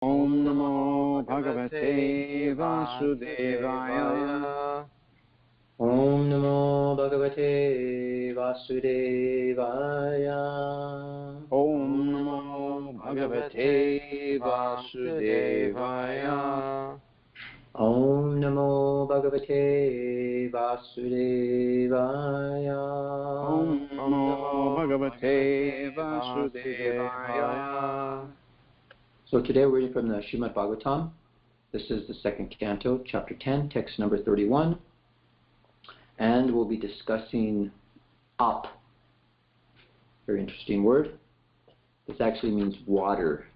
Om Namo Bhagavate Vasudevaya. Om Namo Bhagavate Vasudevaya. Om Namo Bhagavate Vasudevaya. Om Namo Bhagavate Vasudevaya. Om Namo Bhagavate Vasudevaya. So today we're reading from the Srimad Bhagavatam. This is the second canto, chapter 10, text number 31. And we'll be discussing up. Very interesting word. This actually means water.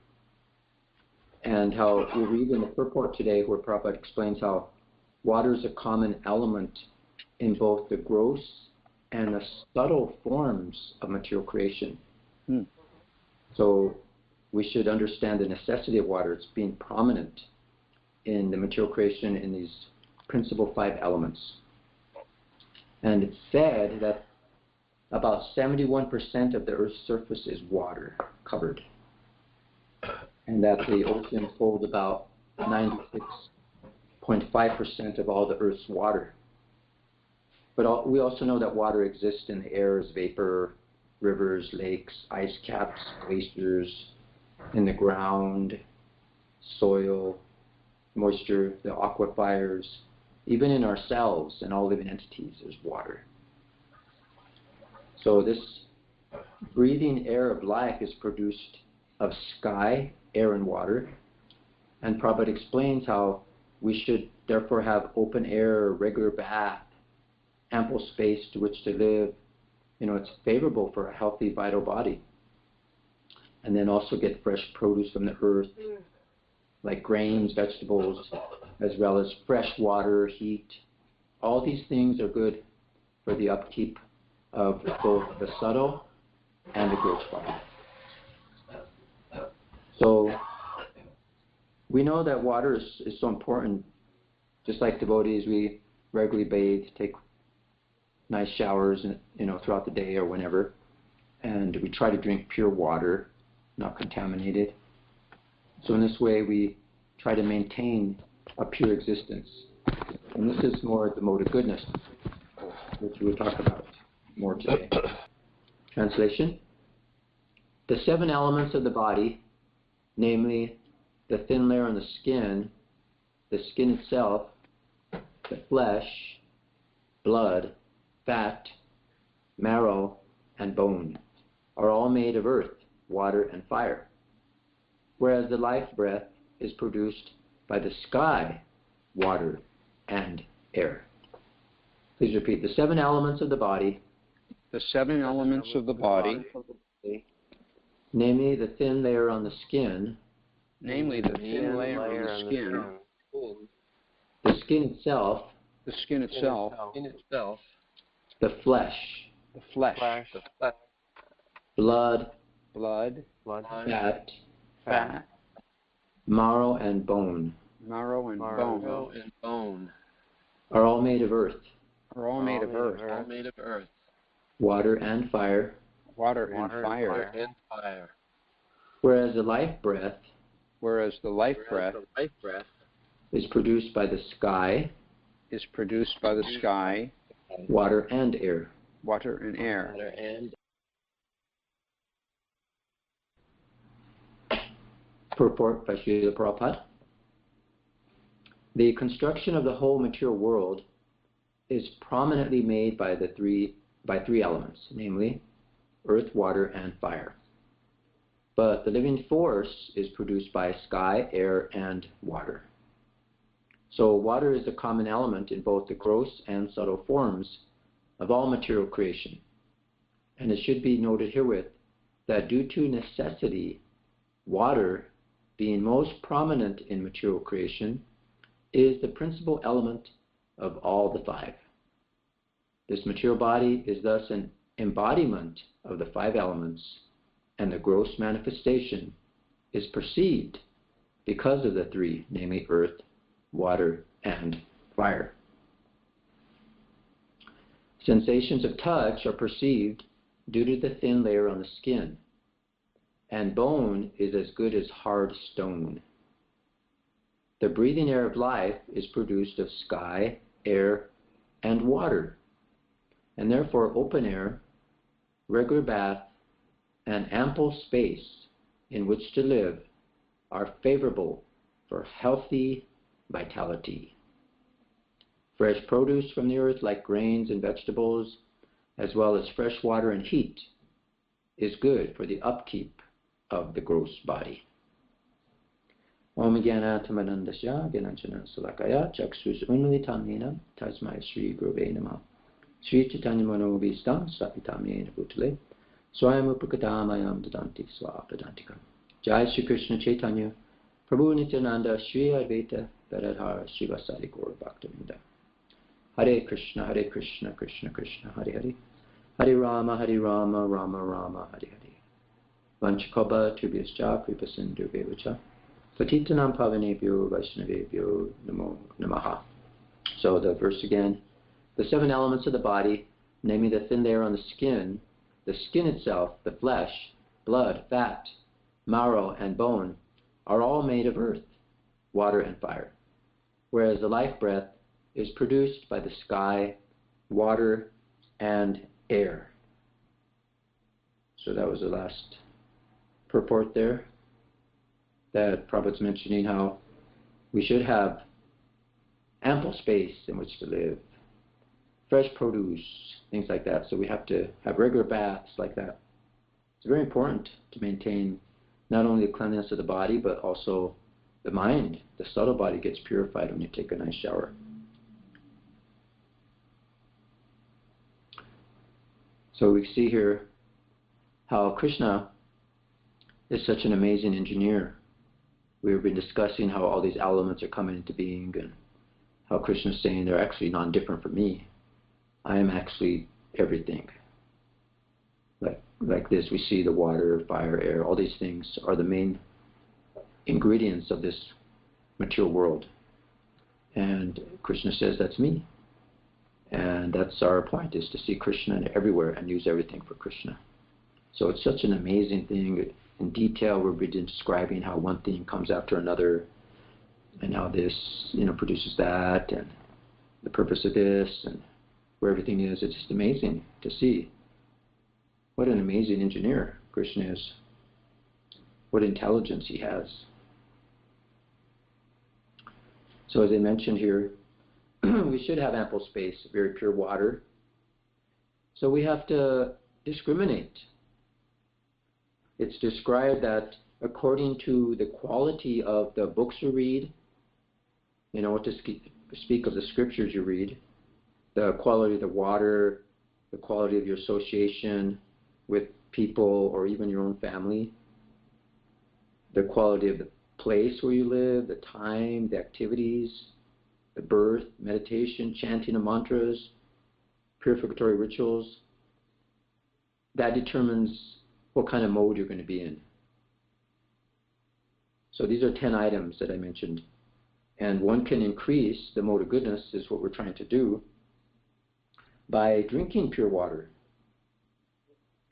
And how we'll read in the purport today where Prabhupada explains how water is a common element in both the gross and the subtle forms of material creation. So we should understand the necessity of water. It's being prominent in the material creation in these principal 5 elements. And it's said that about 71% of the Earth's surface is water covered, and that the oceans hold about 96.5% of all the Earth's water. But we also know that water exists in the air as vapor, rivers, lakes, ice caps, glaciers, in the ground, soil, moisture, the aquifers, even in ourselves and all living entities, there's water. So this breathing air of life is produced of sky, air, and water. And Prabhupada explains how we should therefore have open air, regular bath, ample space to which to live. It's favorable for a healthy, vital body. And then also get fresh produce from the earth, like grains, vegetables, as well as fresh water, heat. All these things are good for the upkeep of both the subtle and the gross body. So we know that water is so important. Just like devotees, we regularly bathe, take nice showers, throughout the day or whenever, and we try to drink pure water, not contaminated. So in this way, we try to maintain a pure existence. And this is more the mode of goodness, which we will talk about more today. Translation. The 7 elements of the body, namely the thin layer on the skin itself, the flesh, blood, fat, marrow, and bone, are all made of earth, water, and fire. Whereas the life breath is produced by the sky, water, and air. Please repeat. The 7 elements of the body. The 7 elements of the body. Namely the thin layer on the skin. Namely the thin layer on the skin. The skin itself. The skin itself. The flesh. The flesh. Blood. Fat. Marrow and bone. Marrow and bone. Are all made of earth. Made of earth. Water and fire. Water and fire. Whereas the life breath. Is produced by the sky. Water and air. Purport by Srila Prabhupada. The construction of the whole material world is prominently made by 3 elements, namely earth, water, and fire. But the living force is produced by sky, air, and water. So water is a common element in both the gross and subtle forms of all material creation. And it should be noted herewith that due to necessity, water, being most prominent in material creation, is the principal element of all the 5. This material body is thus an embodiment of the 5 elements, and the gross manifestation is perceived because of the 3, namely earth, water, and fire. Sensations of touch are perceived due to the thin layer on the skin, and bone is as good as hard stone, The breathing air of life is produced of sky, air, and water. And therefore, open air, regular bath, and ample space in which to live are favorable for healthy vitality. Fresh produce from the earth, like grains and vegetables, as well as fresh water and heat, is good for the upkeep of the gross body. Om Gyana Tamanandasya Gyananjana Salakaya Chaksus Unlitamena Tasmai Sri Gurve Namah Sri Chaitanya Mano Vistam Sapitamena Bhutale Swayam Upakadamayam Dadanti Swapadantikam. Jai Shri Krishna Chaitanya Prabhu Nityananda Shri Advaita Gadadhara Srivasadi Gaura Bhaktavinda. Hare Krishna, Krishna Krishna, Hare Hare. Hare Rama, Rama Rama, Hare Hare. Vanchakabha Tubhyascha Kripasindu Vevacha. Patitanam Pavanebhyo Vaishnavebhyo Namo Namaha. So the verse again. The 7 elements of the body, namely the thin layer on the skin itself, the flesh, blood, fat, marrow, and bone, are all made of earth, water, and fire. Whereas the life breath is produced by the sky, water, and air. So that was the last purport there. That Prabhupada's mentioning how we should have ample space in which to live, fresh produce, things like that. So we have to have regular baths like that. It's very important to maintain not only the cleanliness of the body, but also the mind. The subtle body gets purified when you take a nice shower. So we see here how Krishna is such an amazing engineer. We've been discussing how all these elements are coming into being and how Krishna is saying they're actually non-different from me. I am actually everything. Like this, we see the water, fire, air, all these things are the main ingredients of this material world. And Krishna says that's me. And that's our point, is to see Krishna everywhere and use everything for Krishna. So it's such an amazing thing. In detail, we've been describing how one thing comes after another, and how this, produces that, and the purpose of this, and where everything is. It's just amazing to see. What an amazing engineer Krishna is. What intelligence he has. So as I mentioned here, we should have ample space, very pure water. So we have to discriminate. It's described that according to the quality of the books you read, what to speak of the scriptures you read, the quality of the water, the quality of your association with people or even your own family, the quality of the place where you live, the time, the activities, the birth, meditation, chanting of mantras, purificatory rituals, that determines what kind of mode you're going to be in. So these are 10 items that I mentioned. And one can increase the mode of goodness, is what we're trying to do, by drinking pure water,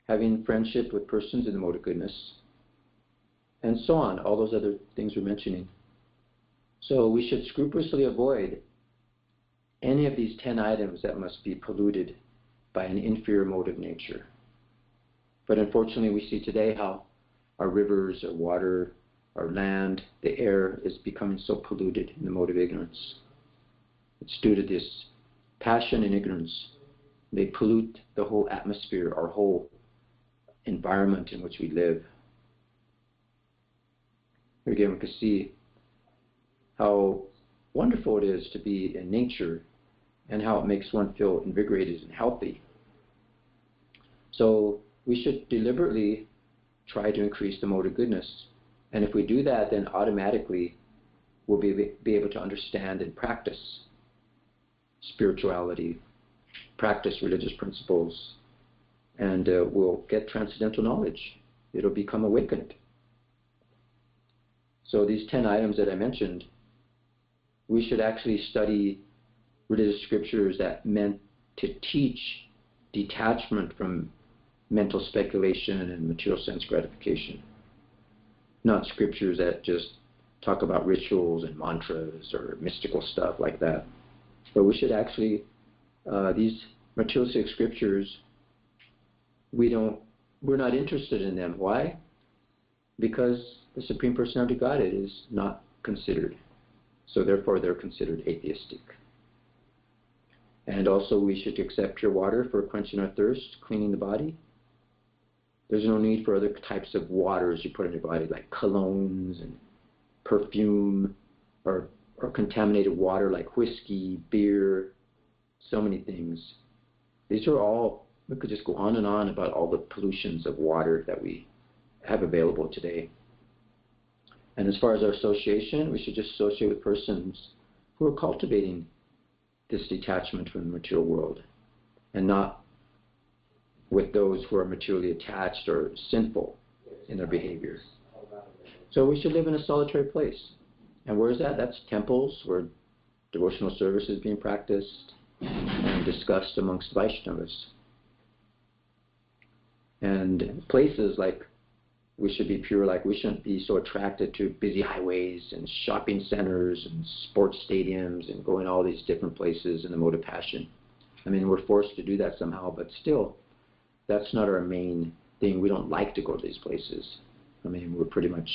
having friendship with persons in the mode of goodness, and so on, all those other things we're mentioning. So we should scrupulously avoid any of these 10 items that must be polluted by an inferior mode of nature. But unfortunately, we see today how our rivers, our water, our land, the air is becoming so polluted in the mode of ignorance. It's due to this passion and ignorance. They pollute the whole atmosphere, our whole environment in which we live. Here again, we can see how wonderful it is to be in nature and how it makes one feel invigorated and healthy. So we should deliberately try to increase the mode of goodness. And if we do that, then automatically we'll be able to understand and practice spirituality, practice religious principles, and we'll get transcendental knowledge. It'll become awakened. So these 10 items that I mentioned, we should actually study religious scriptures that meant to teach detachment from mental speculation and material sense gratification. Not scriptures that just talk about rituals and mantras or mystical stuff like that. But we should actually, these materialistic scriptures, we're not interested in them. Why? Because the Supreme Personality of Godhead is not considered. So therefore they're considered atheistic. And also we should accept pure water for quenching our thirst, cleaning the body. There's no need for other types of waters you put in your body, like colognes and perfume, or contaminated water like whiskey, beer, so many things. These are all, we could just go on and on about all the pollutions of water that we have available today. And as far as our association, we should just associate with persons who are cultivating this detachment from the material world, and not with those who are materially attached or sinful in their behavior. So we should live in a solitary place. And where is that? That's temples where devotional service is being practiced and discussed amongst Vaishnavas. And places like, we should be pure, like we shouldn't be so attracted to busy highways and shopping centers and sports stadiums and going all these different places in the mode of passion. I mean, we're forced to do that somehow, but still, that's not our main thing. We don't like to go to these places. I mean, we're pretty much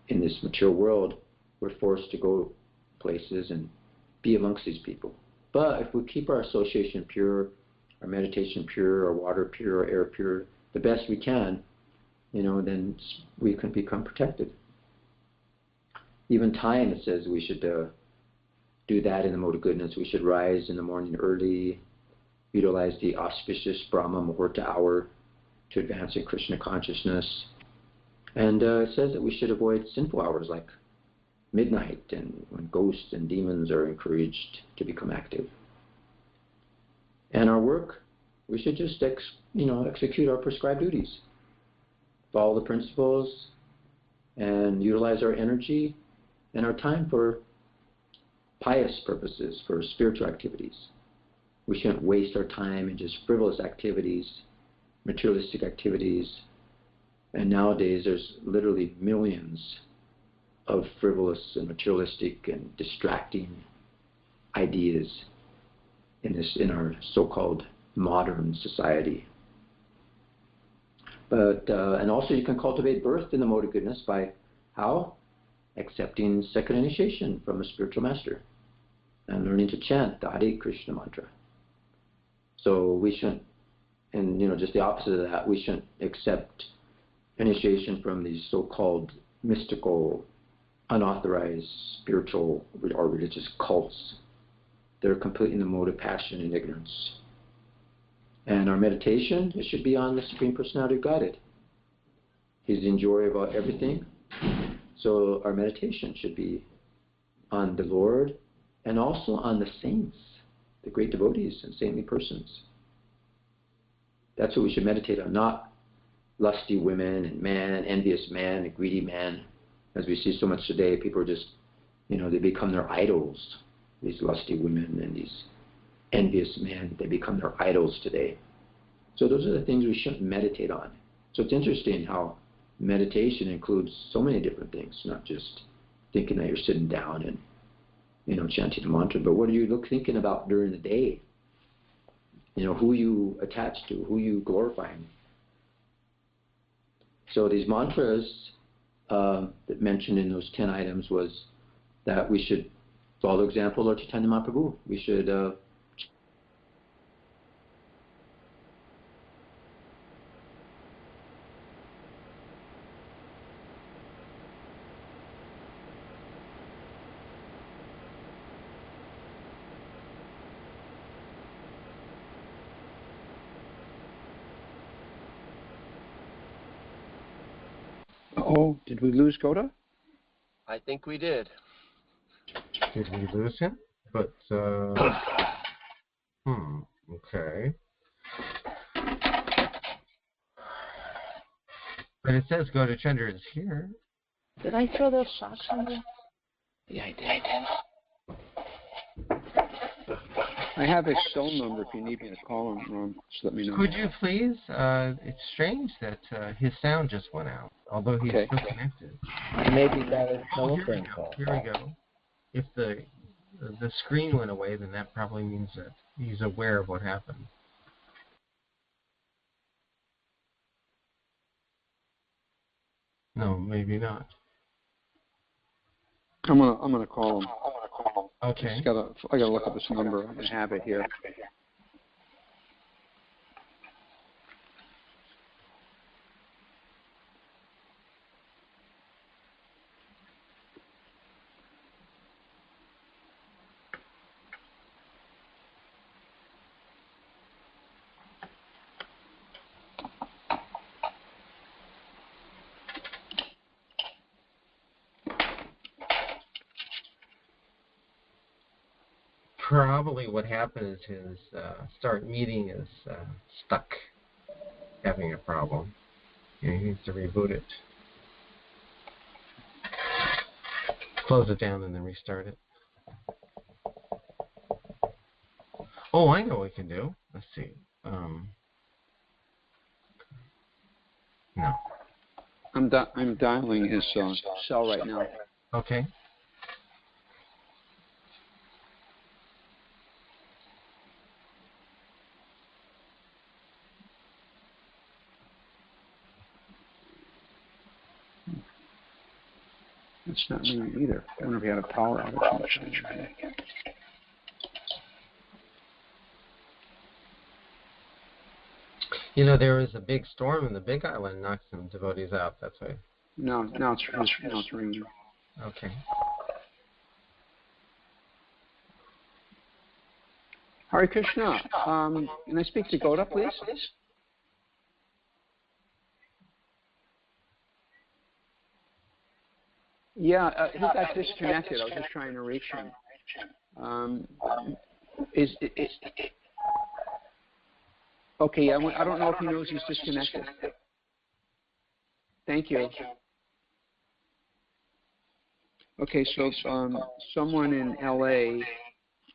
in this material world, we're forced to go places and be amongst these people. But if we keep our association pure, our meditation pure, our water pure, our air pure, the best we can, then we can become protected. Even time, it says we should do that in the mode of goodness. We should rise in the morning early, utilize the auspicious Brahma Muhurta hour to advance in Krishna consciousness. And it says that we should avoid sinful hours like midnight and when ghosts and demons are encouraged to become active. And our work, we should just execute our prescribed duties. Follow the principles and utilize our energy and our time for pious purposes, for spiritual activities. We shouldn't waste our time in just frivolous activities, materialistic activities. And nowadays there's literally millions of frivolous and materialistic and distracting ideas in our so-called modern society. But and also you can cultivate birth in the mode of goodness by how? Accepting second initiation from a spiritual master and learning to chant the Hare Krishna mantra. So we shouldn't, and just the opposite of that, we shouldn't accept initiation from these so-called mystical, unauthorized spiritual or religious cults. They're completely in the mode of passion and ignorance. And our meditation, it should be on the Supreme Personality of Godhead. He's the enjoyer of everything. So our meditation should be on the Lord and also on the saints, the great devotees and saintly persons. That's what we should meditate on, not lusty women and man, envious man and greedy man. As we see so much today, people are just, they become their idols. These lusty women and these envious men, they become their idols today. So those are the things we shouldn't meditate on. So it's interesting how meditation includes so many different things, not just thinking that you're sitting down and, chanting a mantra, but what are you thinking about during the day? Who you attach to, who you glorifying. So these mantras that mentioned in those 10 items was that we should follow the example of Lord Chaitanya Mahaprabhu. We should Oh, did we lose Coda? I think we did. Did we lose him? But, okay. But it says Gaudacandra is here. Did I throw those socks on you? Yeah, I did. I have his cell number if you need me to call him, Ron. Just let me know. Could you please? It's strange that his sound just went out, although he's still connected. Maybe got a Oh, telephone call. here we go. If the screen went away, then that probably means that he's aware of what happened. No, maybe not. I'm gonna call him. Okay. I gotta look up his number. I have it here. Probably what happened is his start meeting is stuck, having a problem. He needs to reboot it. Close it down and then restart it. Oh, I know what we can do. Let's see. No. I'm dialing his cell right now. Okay. It's not moving either. I wonder if he had a power outage. You know, there was a big storm in the Big Island, knocked some devotees out. That's why. No, now it's ringing. Okay. Hare Krishna. Can I speak to Gauda, please? Yeah, he got disconnected. I was just trying to reach him. Okay, I don't know if he knows he's disconnected. Thank you. Okay, so someone in LA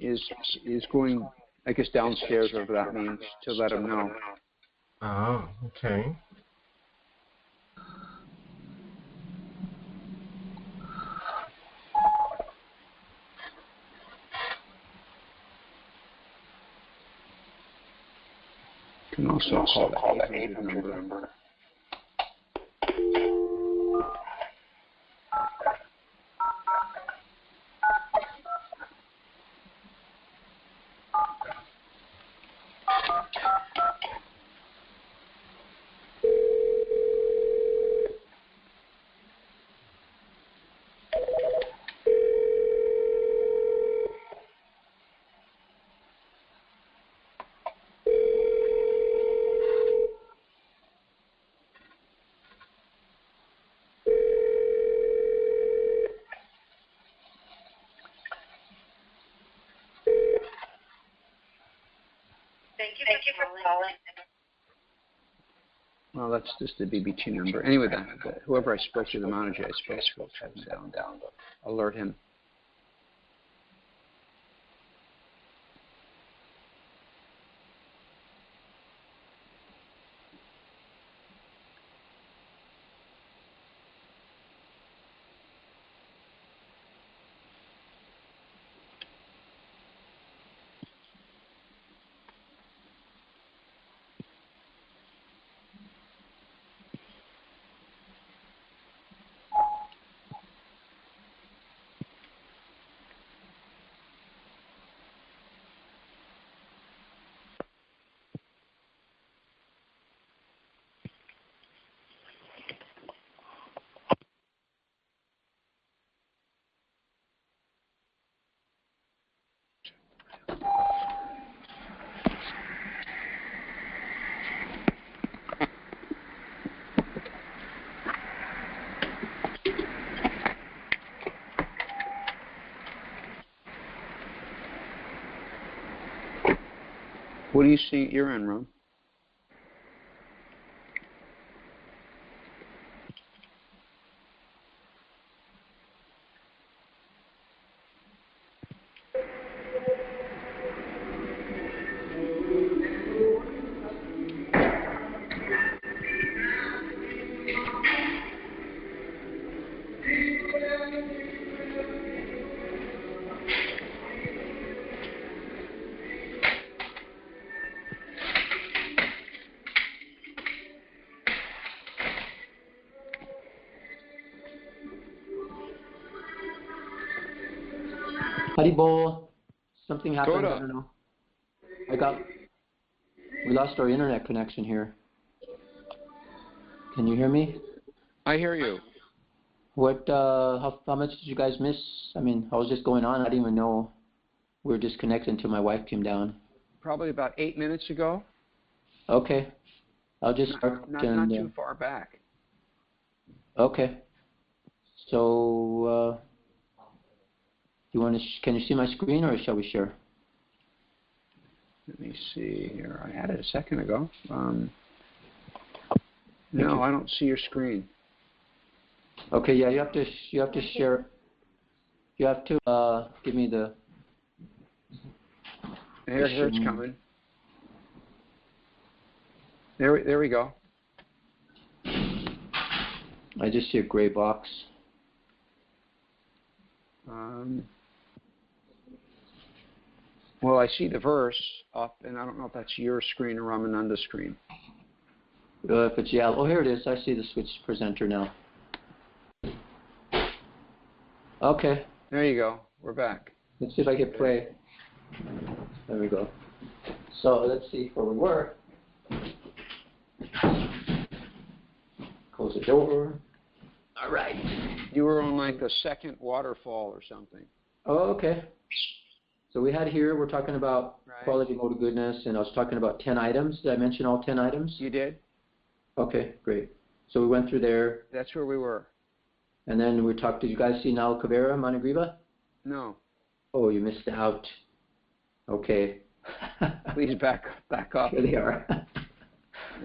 is going, I guess, downstairs, whatever that means, to let him know. Oh, okay. You can also call that 800 number. Thank you for calling. Well, that's just the BBT number. Anyway, whoever I spoke to, the manager I spoke to, will track him down, alert him. What do you see at your end, Ron? Haribol, something happened. Toda. I don't know. We lost our internet connection here. Can you hear me? I hear you. What? How much did you guys miss? I mean, I was just going on. I didn't even know we were disconnected until my wife came down. Probably about 8 minutes ago. Okay, I'll just start. Not too far back. Okay. So, you want to? Can you see my screen, or shall we share? Let me see here. I had it a second ago. No, I don't see your screen. Okay, yeah, you have to share. You have to give me the. Here it's coming. There we go. I just see a gray box. Well, I see the verse up, and I don't know if that's your screen or Ramananda's screen. If it's yellow, oh, here it is. I see the switch presenter now. Okay. There you go. We're back. Let's see if I can play. There we go. So let's see where we were. Close the door. All right. You were on like the second waterfall or something. Oh, okay. So we had here, we're talking about Right. quality mode of goodness, and I was talking about 10 items. Did I mention all 10 items? You did? Okay, great. So we went through there, That's where we were. and then we talked, did you guys see Nal Kavera, Managriva? No. Oh, you missed out. Okay. Please back up. Here they are.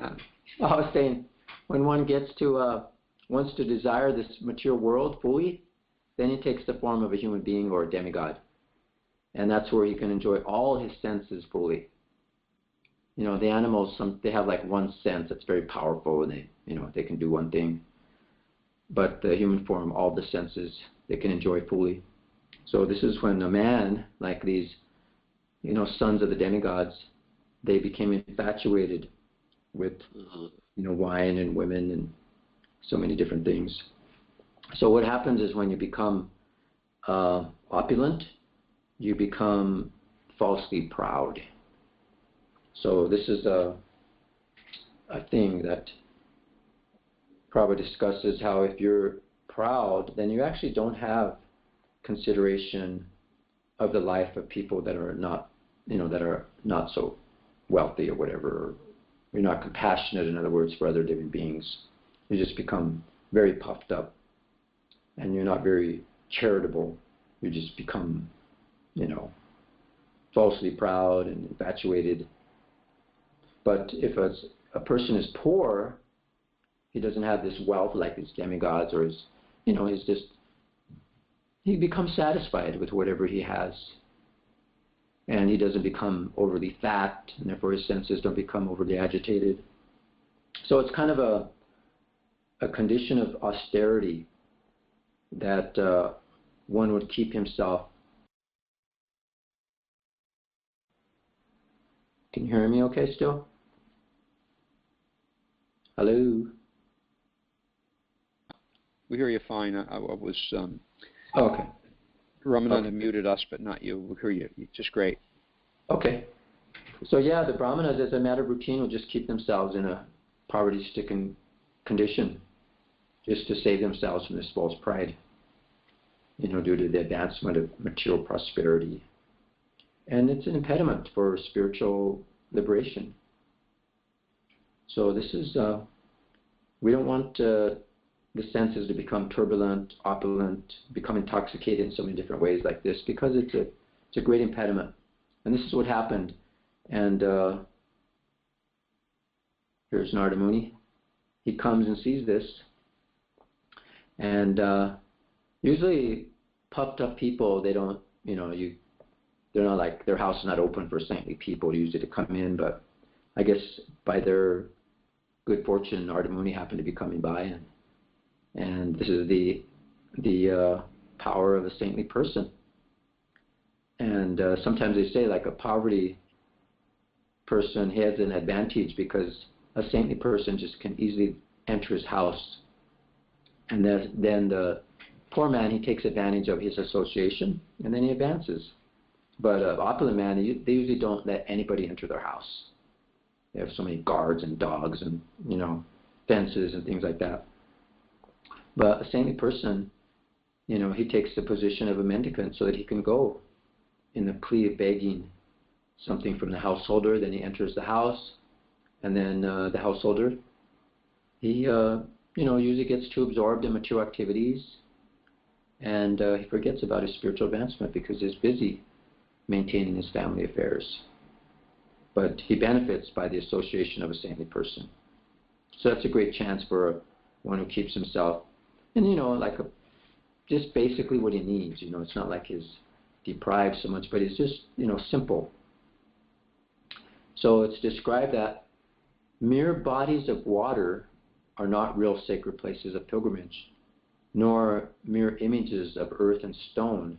I was saying, when one gets to, wants to desire this material world fully, then he takes the form of a human being or a demigod. And that's where he can enjoy all his senses fully. You know, the animals, they have like one sense that's very powerful, and they can do one thing. But the human form, all the senses, they can enjoy fully. So this is when a man, like these, sons of the demigods, they became infatuated with, wine and women and so many different things. So what happens is when you become opulent, you become falsely proud. So this is a thing that Prabhu discusses, how if you're proud, then you actually don't have consideration of the life of people that are not, that are not so wealthy or whatever. You're not compassionate, in other words, for other living beings. You just become very puffed up, and you're not very charitable. You just become, falsely proud and infatuated. But if a person is poor, he doesn't have this wealth like his demigods, or he becomes satisfied with whatever he has. And he doesn't become overly fat, and therefore his senses don't become overly agitated. So it's kind of a condition of austerity that one would keep himself. Can you hear me okay still? Hello? We hear you fine. I was Okay. Ramananda muted us, but not you. We hear you. Just great. Okay. So yeah, the brahmanas, as a matter of routine, will just keep themselves in a poverty-stricken condition, just to save themselves from this false pride, due to the advancement of material prosperity. And it's an impediment for spiritual liberation. So this is, we don't want the senses to become turbulent, opulent, become intoxicated in so many different ways like this, because it's a great impediment. And this is what happened. And here's Narada Muni. He comes and sees this. And usually puffed up people, they don't, they're not like, their house is not open for saintly people usually to come in, but I guess by their good fortune, Narada Muni happened to be coming by, and this is the power of a saintly person. And sometimes they say like a poverty person has an advantage because a saintly person just can easily enter his house, and then the poor man, he takes advantage of his association, and then he advances. But opulent man, they usually don't let anybody enter their house. They have so many guards and dogs and, fences and things like that. But a saintly person, he takes the position of a mendicant so that he can go in the plea of begging something from the householder. Then he enters the house, and then the householder, he, usually gets too absorbed in material activities, and he forgets about his spiritual advancement because he's busy maintaining his family affairs. But he benefits by the association of a saintly person. So that's a great chance for one who keeps himself, and just basically what he needs. It's not like he's deprived so much, but it's just simple. So it's described that mere bodies of water are not real sacred places of pilgrimage, nor mere images of earth and stone,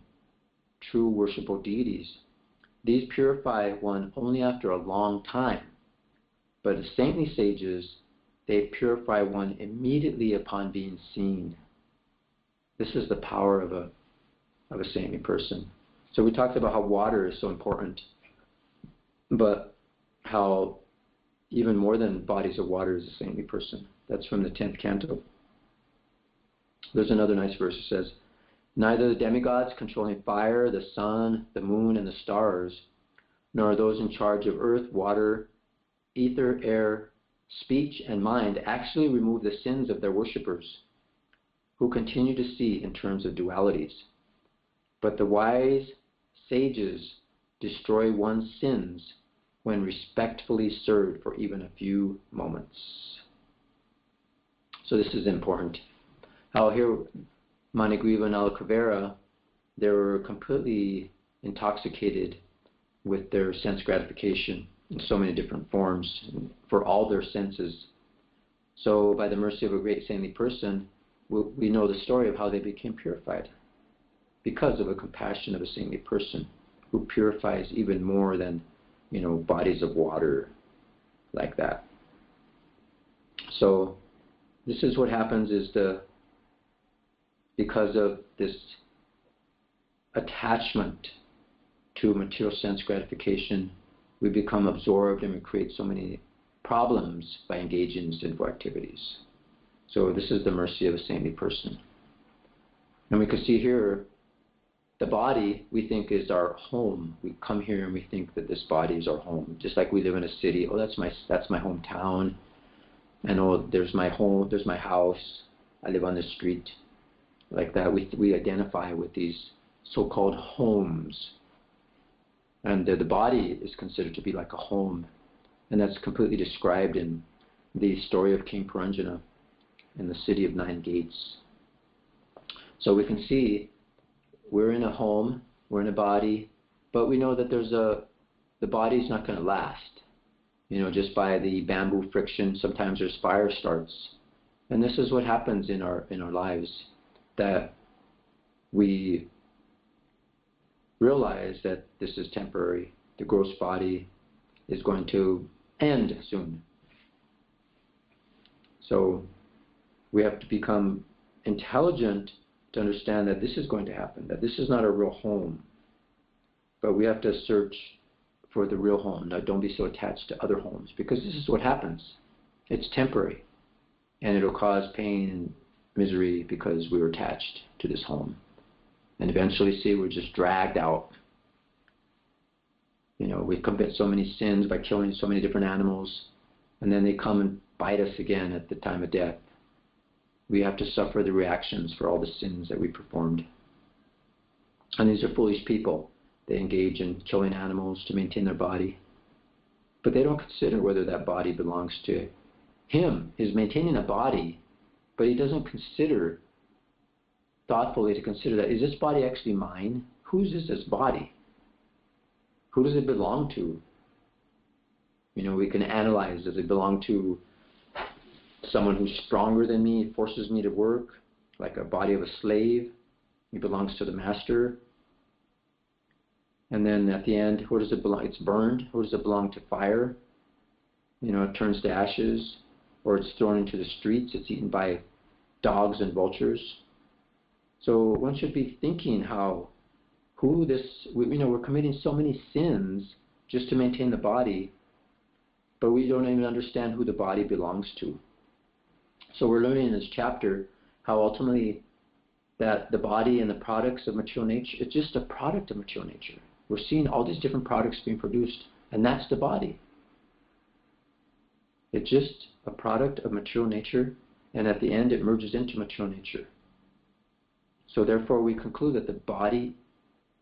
true worshipable deities. These purify one only after a long time, but the saintly sages, they purify one immediately upon being seen. This is the power of a saintly person. So we talked about how water is so important, but how even more than bodies of water is a saintly person. That's from the 10th canto. There's another nice verse that says, neither the demigods controlling fire, the sun, the moon, and the stars, nor those in charge of earth, water, ether, air, speech, and mind actually remove the sins of their worshippers, who continue to see in terms of dualities. But the wise sages destroy one's sins when respectfully served for even a few moments. So this is important. How here, Manigriva and Alakavera, they were completely intoxicated with their sense gratification in so many different forms for all their senses. So by the mercy of a great saintly person, we know the story of how they became purified because of a compassion of a saintly person who purifies even more than, bodies of water like that. So this is what happens is because of this attachment to material sense gratification, we become absorbed and we create so many problems by engaging in sinful activities. So this is the mercy of a saintly person. And we can see here, the body we think is our home. We come here and we think that this body is our home. Just like we live in a city, that's my hometown. And there's my home, there's my house. I live on the street. Like that, we identify with these so-called homes. And the body is considered to be like a home. And that's completely described in the story of King Puranjana in the city of 9 gates. So we can see we're in a home, we're in a body, but we know that the body's not going to last. Just by the bamboo friction, sometimes there's fire starts. And this is what happens in our lives, that we realize that this is temporary. The gross body is going to end soon. So we have to become intelligent to understand that this is going to happen, that this is not a real home. But we have to search for the real home. Now, don't be so attached to other homes, because this is what happens. It's temporary, and it'll cause pain and misery because we were attached to this home. And eventually, we're just dragged out. We commit so many sins by killing so many different animals, and then they come and bite us again at the time of death. We have to suffer the reactions for all the sins that we performed. And these are foolish people. They engage in killing animals to maintain their body. But they don't consider whether that body belongs to him. He's maintaining a body, but he doesn't consider thoughtfully to consider that, is this body actually mine? Whose is this body? Who does it belong to? We can analyze, does it belong to someone who's stronger than me, forces me to work, like a body of a slave? It belongs to the master. And then at the end, where does it belong? It's burned. Where does it belong to? Fire? It turns to ashes, or it's thrown into the streets. It's eaten by dogs and vultures. So one should be thinking we're committing so many sins just to maintain the body, but we don't even understand who the body belongs to. So we're learning in this chapter how ultimately that the body and the products of material nature, it's just a product of material nature. We're seeing all these different products being produced, and that's the body. It's just a product of material nature, and at the end it merges into material nature. So therefore we conclude that the body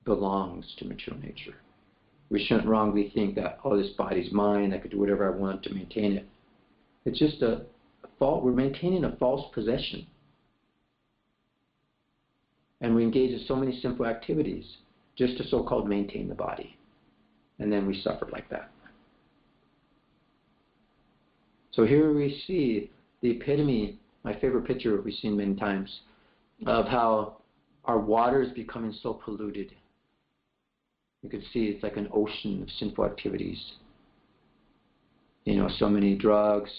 belongs to material nature. We shouldn't wrongly think that, oh, this body's mine, I could do whatever I want to maintain it. It's just a fault. We're maintaining a false possession. And we engage in so many simple activities just to so-called maintain the body. And then we suffer like that. So here we see the epitome, my favorite picture we've seen many times, of how our water is becoming so polluted. You can see it's like an ocean of sinful activities. So many drugs,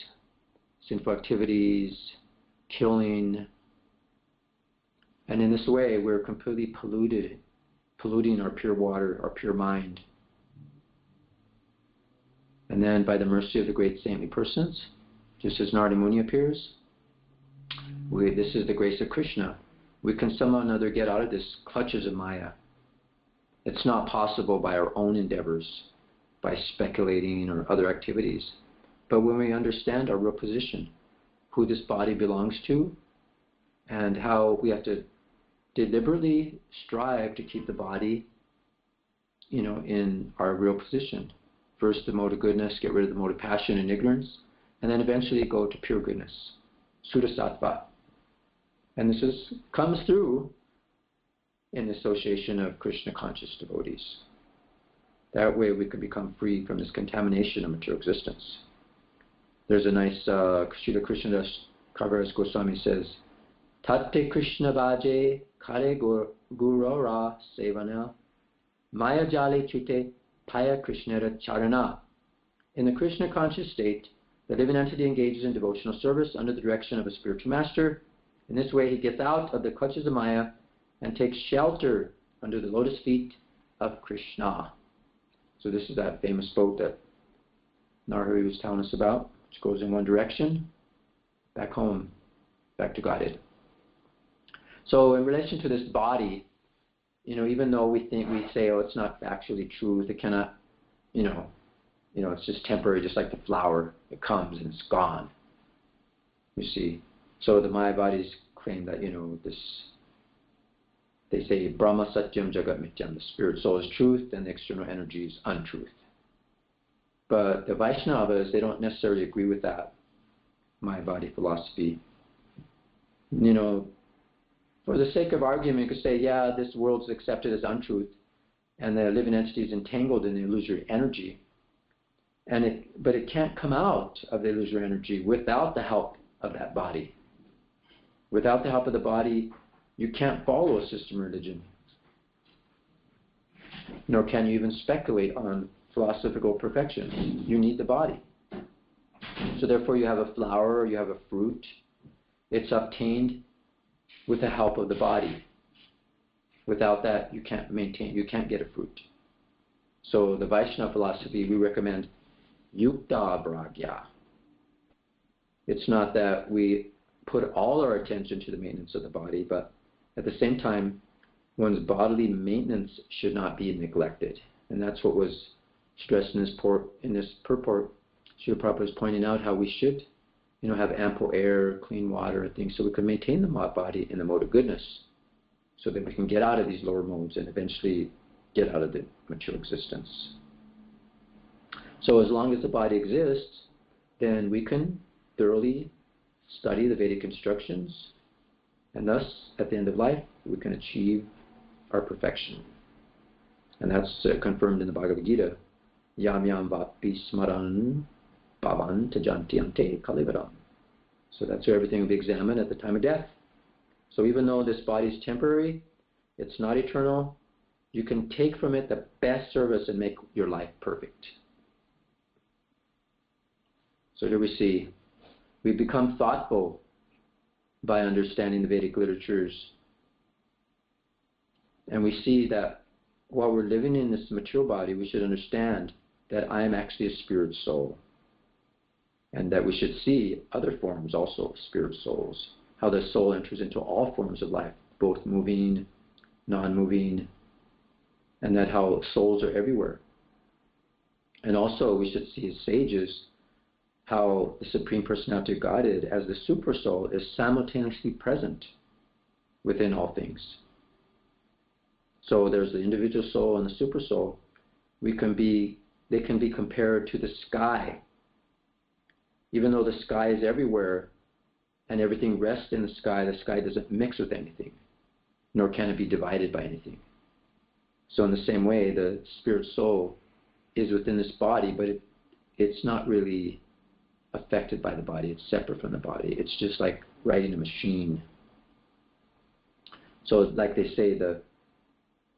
sinful activities, killing. And in this way, we're completely polluting our pure water, our pure mind. And then by the mercy of the great saintly persons, just as Narada Muni appears, this is the grace of Krishna. We can somehow or another get out of this clutches of Maya. It's not possible by our own endeavors, by speculating or other activities. But when we understand our real position, who this body belongs to, and how we have to deliberately strive to keep the body, in our real position. First, the mode of goodness, get rid of the mode of passion and ignorance, and then eventually go to pure goodness, Sudasattva. And this comes through in the association of Krishna conscious devotees. That way we can become free from this contamination of material existence. There's a nice Srila Krishnadas Kaviraj Goswami says, Tate Krishna Bhaje Kare Gurora Sevana Maya Jale Chute Paya Krishnara Charana. In the Krishna conscious state, the living entity engages in devotional service under the direction of a spiritual master. In this way, he gets out of the clutches of Maya and takes shelter under the lotus feet of Krishna. So this is that famous boat that Narhari was telling us about, which goes in one direction, back home, back to Godhead. So in relation to this body, even though we say, oh, it's not factually truth, it cannot, it's just temporary, just like the flower. It comes and it's gone. You see. So the Maya bodies claim that, they say, Brahma Satyam Jagat Mityam, the spirit soul is truth and the external energy is untruth. But the Vaishnavas, they don't necessarily agree with that Maya body philosophy. For the sake of argument, you could say, yeah, this world is accepted as untruth and the living entity is entangled in the illusory energy. But it can't come out of the illusory energy without the help of that body. Without the help of the body, you can't follow a system religion. Nor can you even speculate on philosophical perfection. You need the body. So therefore you have a flower or you have a fruit. It's obtained with the help of the body. Without that, you can't get a fruit. So the Vaishnava philosophy, we recommend yukta bragya. It's not that we put all our attention to the maintenance of the body, but at the same time, one's bodily maintenance should not be neglected. And that's what was stressed in this purport. Srila Prabhupada was pointing out how we should, have ample air, clean water, and things, so we can maintain the body in the mode of goodness, so that we can get out of these lower modes and eventually get out of the material existence. So as long as the body exists, then we can thoroughly study the Vedic instructions, and thus, at the end of life, we can achieve our perfection. And that's confirmed in the Bhagavad Gita. Yam yam vapi smaran bhavan tajanti ante kalivaram. So that's where everything will be examined at the time of death. So even though this body is temporary, it's not eternal, you can take from it the best service and make your life perfect. So here we see, we become thoughtful by understanding the Vedic literatures, And we see that while we're living in this material body, we should understand that I am actually a spirit soul. And that we should see other forms also of spirit souls. How the soul enters into all forms of life, both moving, non-moving, and that how souls are everywhere. And also we should see as sages how the Supreme Personality of Godhead as the super soul is simultaneously present within all things. So there's the individual soul and the super soul. They can be compared to the sky. Even though the sky is everywhere and everything rests in the sky doesn't mix with anything, nor can it be divided by anything. So in the same way, the spirit soul is within this body, but it's not really affected by the body. It's separate from the body. It's just like riding a machine. So like they say,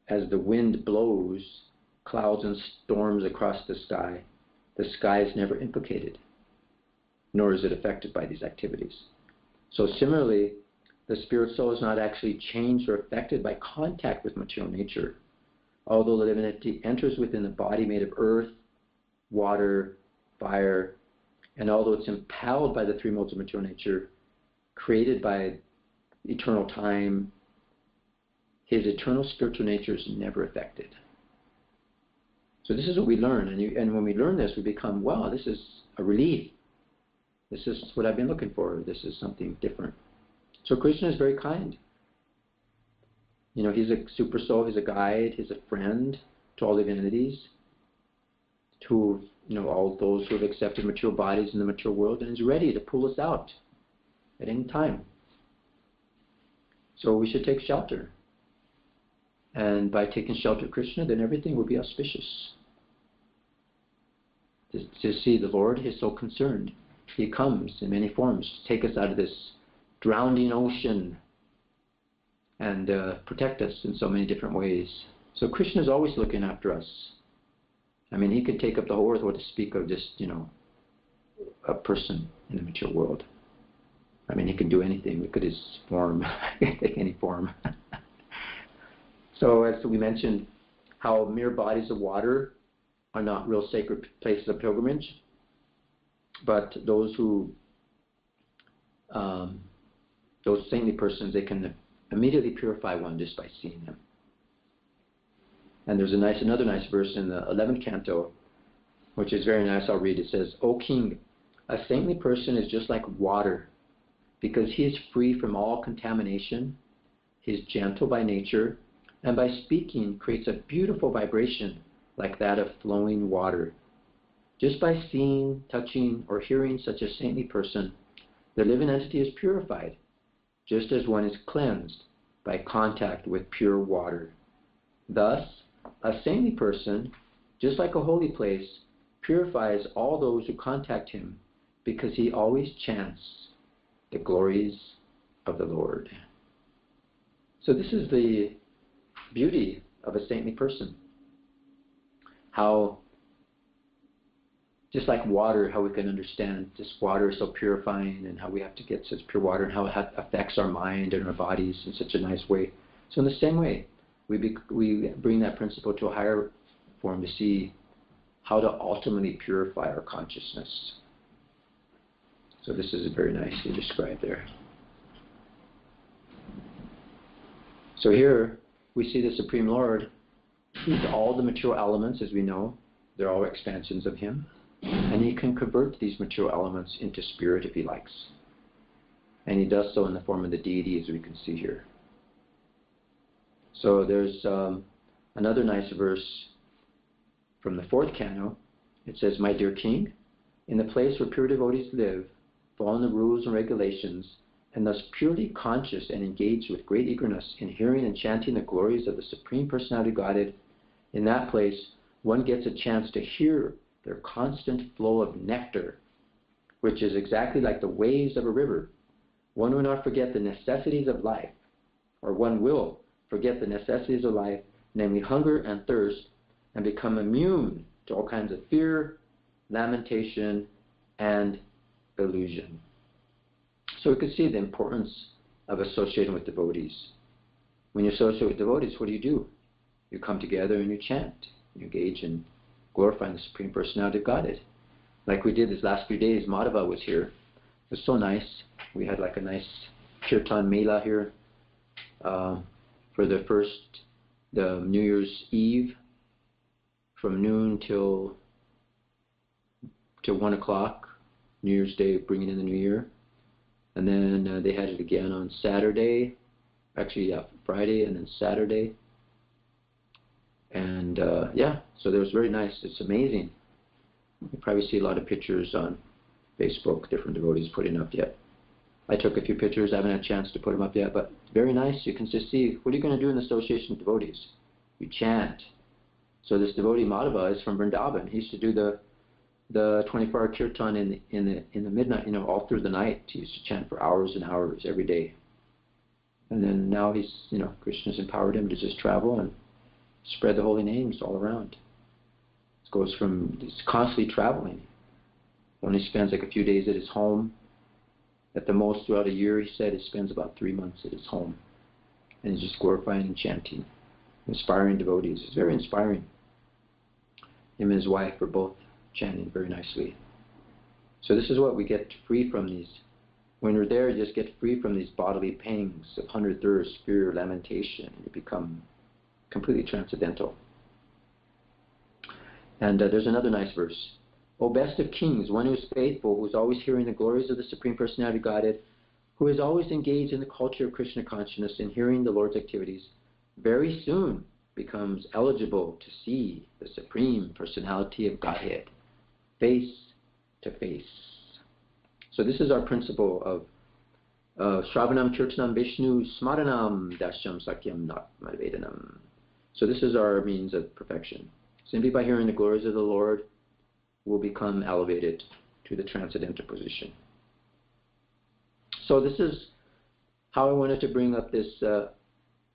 as the wind blows clouds and storms across the sky is never implicated, nor is it affected by these activities. So similarly, the spirit soul is not actually changed or affected by contact with material nature. Although the divinity enters within the body made of earth, water, fire, and although it's impelled by the three modes of material nature, created by eternal time, his eternal spiritual nature is never affected. So this is what we learn, and when we learn this, we become, wow, this is a relief. This is what I've been looking for. This is something different. So Krishna is very kind. You know, he's a super soul, he's a guide, he's a friend to all divinities, to, you know, all those who have accepted material bodies in the material world, and is ready to pull us out at any time. So we should take shelter. And by taking shelter of Krishna, then everything will be auspicious. To see the Lord, He is so concerned. He comes in many forms to take us out of this drowning ocean and protect us in so many different ways. So Krishna is always looking after us. I mean, He could take up the whole earth, what to speak of just, you know, a person in the material world. I mean, He can do anything. Look at His form. He can take any form. So as we mentioned, how mere bodies of water are not real sacred places of pilgrimage, but those saintly persons, they can immediately purify one just by seeing them. And there's another nice verse in the 11th canto, which is very nice. I'll read. It says, "O king, a saintly person is just like water, because he is free from all contamination. He is gentle by nature, and by speaking creates a beautiful vibration like that of flowing water. Just by seeing, touching, or hearing such a saintly person, the living entity is purified, just as one is cleansed by contact with pure water. Thus, a saintly person, just like a holy place, purifies all those who contact him, because he always chants the glories of the Lord." So this is the beauty of a saintly person. How, just like water, how we can understand this water is so purifying, and how we have to get such pure water, and how it affects our mind and our bodies in such a nice way. So in the same way, we bring that principle to a higher form to see how to ultimately purify our consciousness. So this is very nicely described there. So here we see the Supreme Lord. He's all the material elements, as we know. They're all expansions of Him. And He can convert these material elements into spirit if He likes. And He does so in the form of the deity, as we can see here. So there's another nice verse from the 4th canto. It says, "My dear king, in the place where pure devotees live, following the rules and regulations, and thus purely conscious and engaged with great eagerness in hearing and chanting the glories of the Supreme Personality of Godhead, in that place one gets a chance to hear their constant flow of nectar, which is exactly like the waves of a river. One will not forget the necessities of life, or one will forget the necessities of life, namely hunger and thirst, and become immune to all kinds of fear, lamentation, and illusion." So we can see the importance of associating with devotees. when you associate with devotees, what do? You come together and you chant. You engage in glorifying the Supreme Personality of Godhead. Like we did these last few days, Madhava was here. It was so nice. We had like a nice kirtan mela here for the New Year's Eve, from noon till 1 o'clock, New Year's Day, bringing in the New Year. And then they had it again on Saturday, Friday and then Saturday. And so it was very nice. It's amazing. You probably see a lot of pictures on Facebook, different devotees putting up yet. I took a few pictures. I haven't had a chance to put them up yet, but very nice. You can just see, what are you going to do in the association with devotees? You chant. So this devotee Madhava is from Vrindavan. He used to do the 24-hour kirtan in the midnight, all through the night. He used to chant for hours and hours every day. And then now he's, Krishna's empowered him to just travel and spread the holy names all around. He's constantly traveling. Only spends like a few days at his home. At the most throughout a year, he said, he spends about 3 months at his home. And he's just glorifying and chanting, inspiring devotees. It's very inspiring. Him and his wife are both chanting very nicely. So this is what we get free from these. When we're there, you just get free from these bodily pangs of hunger, thirst, fear, lamentation, and you become completely transcendental. And there's another nice verse. O best of kings, one who is faithful, who is always hearing the glories of the Supreme Personality of Godhead, who is always engaged in the culture of Krishna consciousness and hearing the Lord's activities, very soon becomes eligible to see the Supreme Personality of Godhead, face to face. So this is our principle of Shravanam Kirtanam Vishnu Smaranam Dashyam Sakyam Natmavedanam. So this is our means of perfection. Simply by hearing the glories of the Lord, we'll become elevated to the transcendental position. So this is how I wanted to bring up this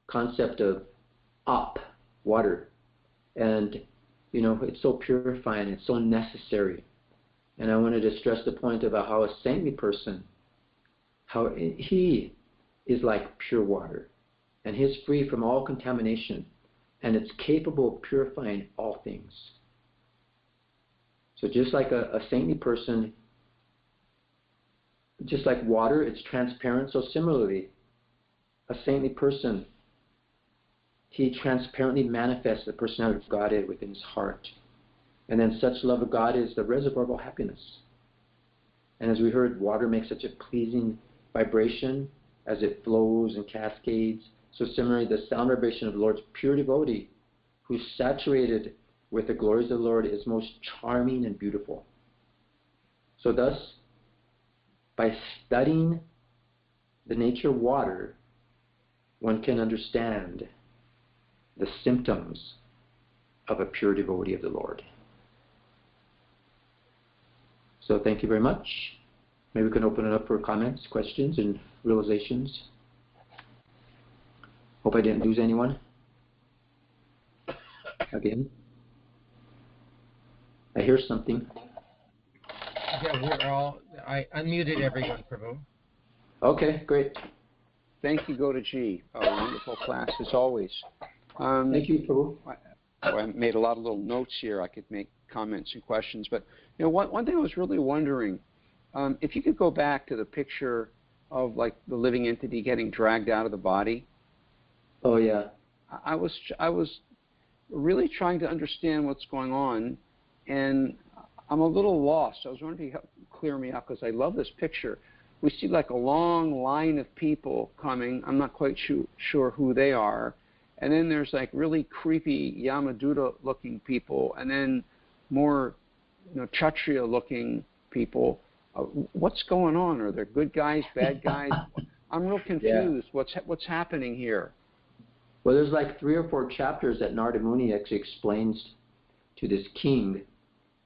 concept of water. And, it's so purifying, it's so necessary. And I wanted to stress the point about how a saintly person, how he is like pure water. And he's free from all contamination. And it's capable of purifying all things. So just like a saintly person, just like water, it's transparent. So similarly, a saintly person, he transparently manifests the personality of Godhead within his heart. And then such love of God is the reservoir of all happiness. And as we heard, water makes such a pleasing vibration as it flows and cascades. So similarly, the sound vibration of the Lord's pure devotee, who's saturated with the glories of the Lord, is most charming and beautiful. So thus, by studying the nature of water, one can understand the symptoms of a pure devotee of the Lord. So thank you very much. Maybe we can open it up for comments, questions, and realizations. Hope I didn't lose anyone. Again. I hear something. Yeah, I unmuted everyone, Prabhu. Okay, great. Thank you, Gaudacandra. Wonderful class as always. Thank you, Prabhu. I made a lot of little notes here. I could make comments and questions. But one thing I was really wondering, if you could go back to the picture of like the living entity getting dragged out of the body. Oh yeah. I was really trying to understand what's going on, and I'm a little lost. I was wondering if you could clear me up, because I love this picture. We see like a long line of people coming. I'm not quite sure who they are. And then there's like really creepy Yamaduta-looking people, and then more Kshatriya-looking people. What's going on? Are there good guys, bad guys? I'm real confused. Yeah. What's happening here? Well, there's like 3 or 4 chapters that Narada Muni actually explains to this king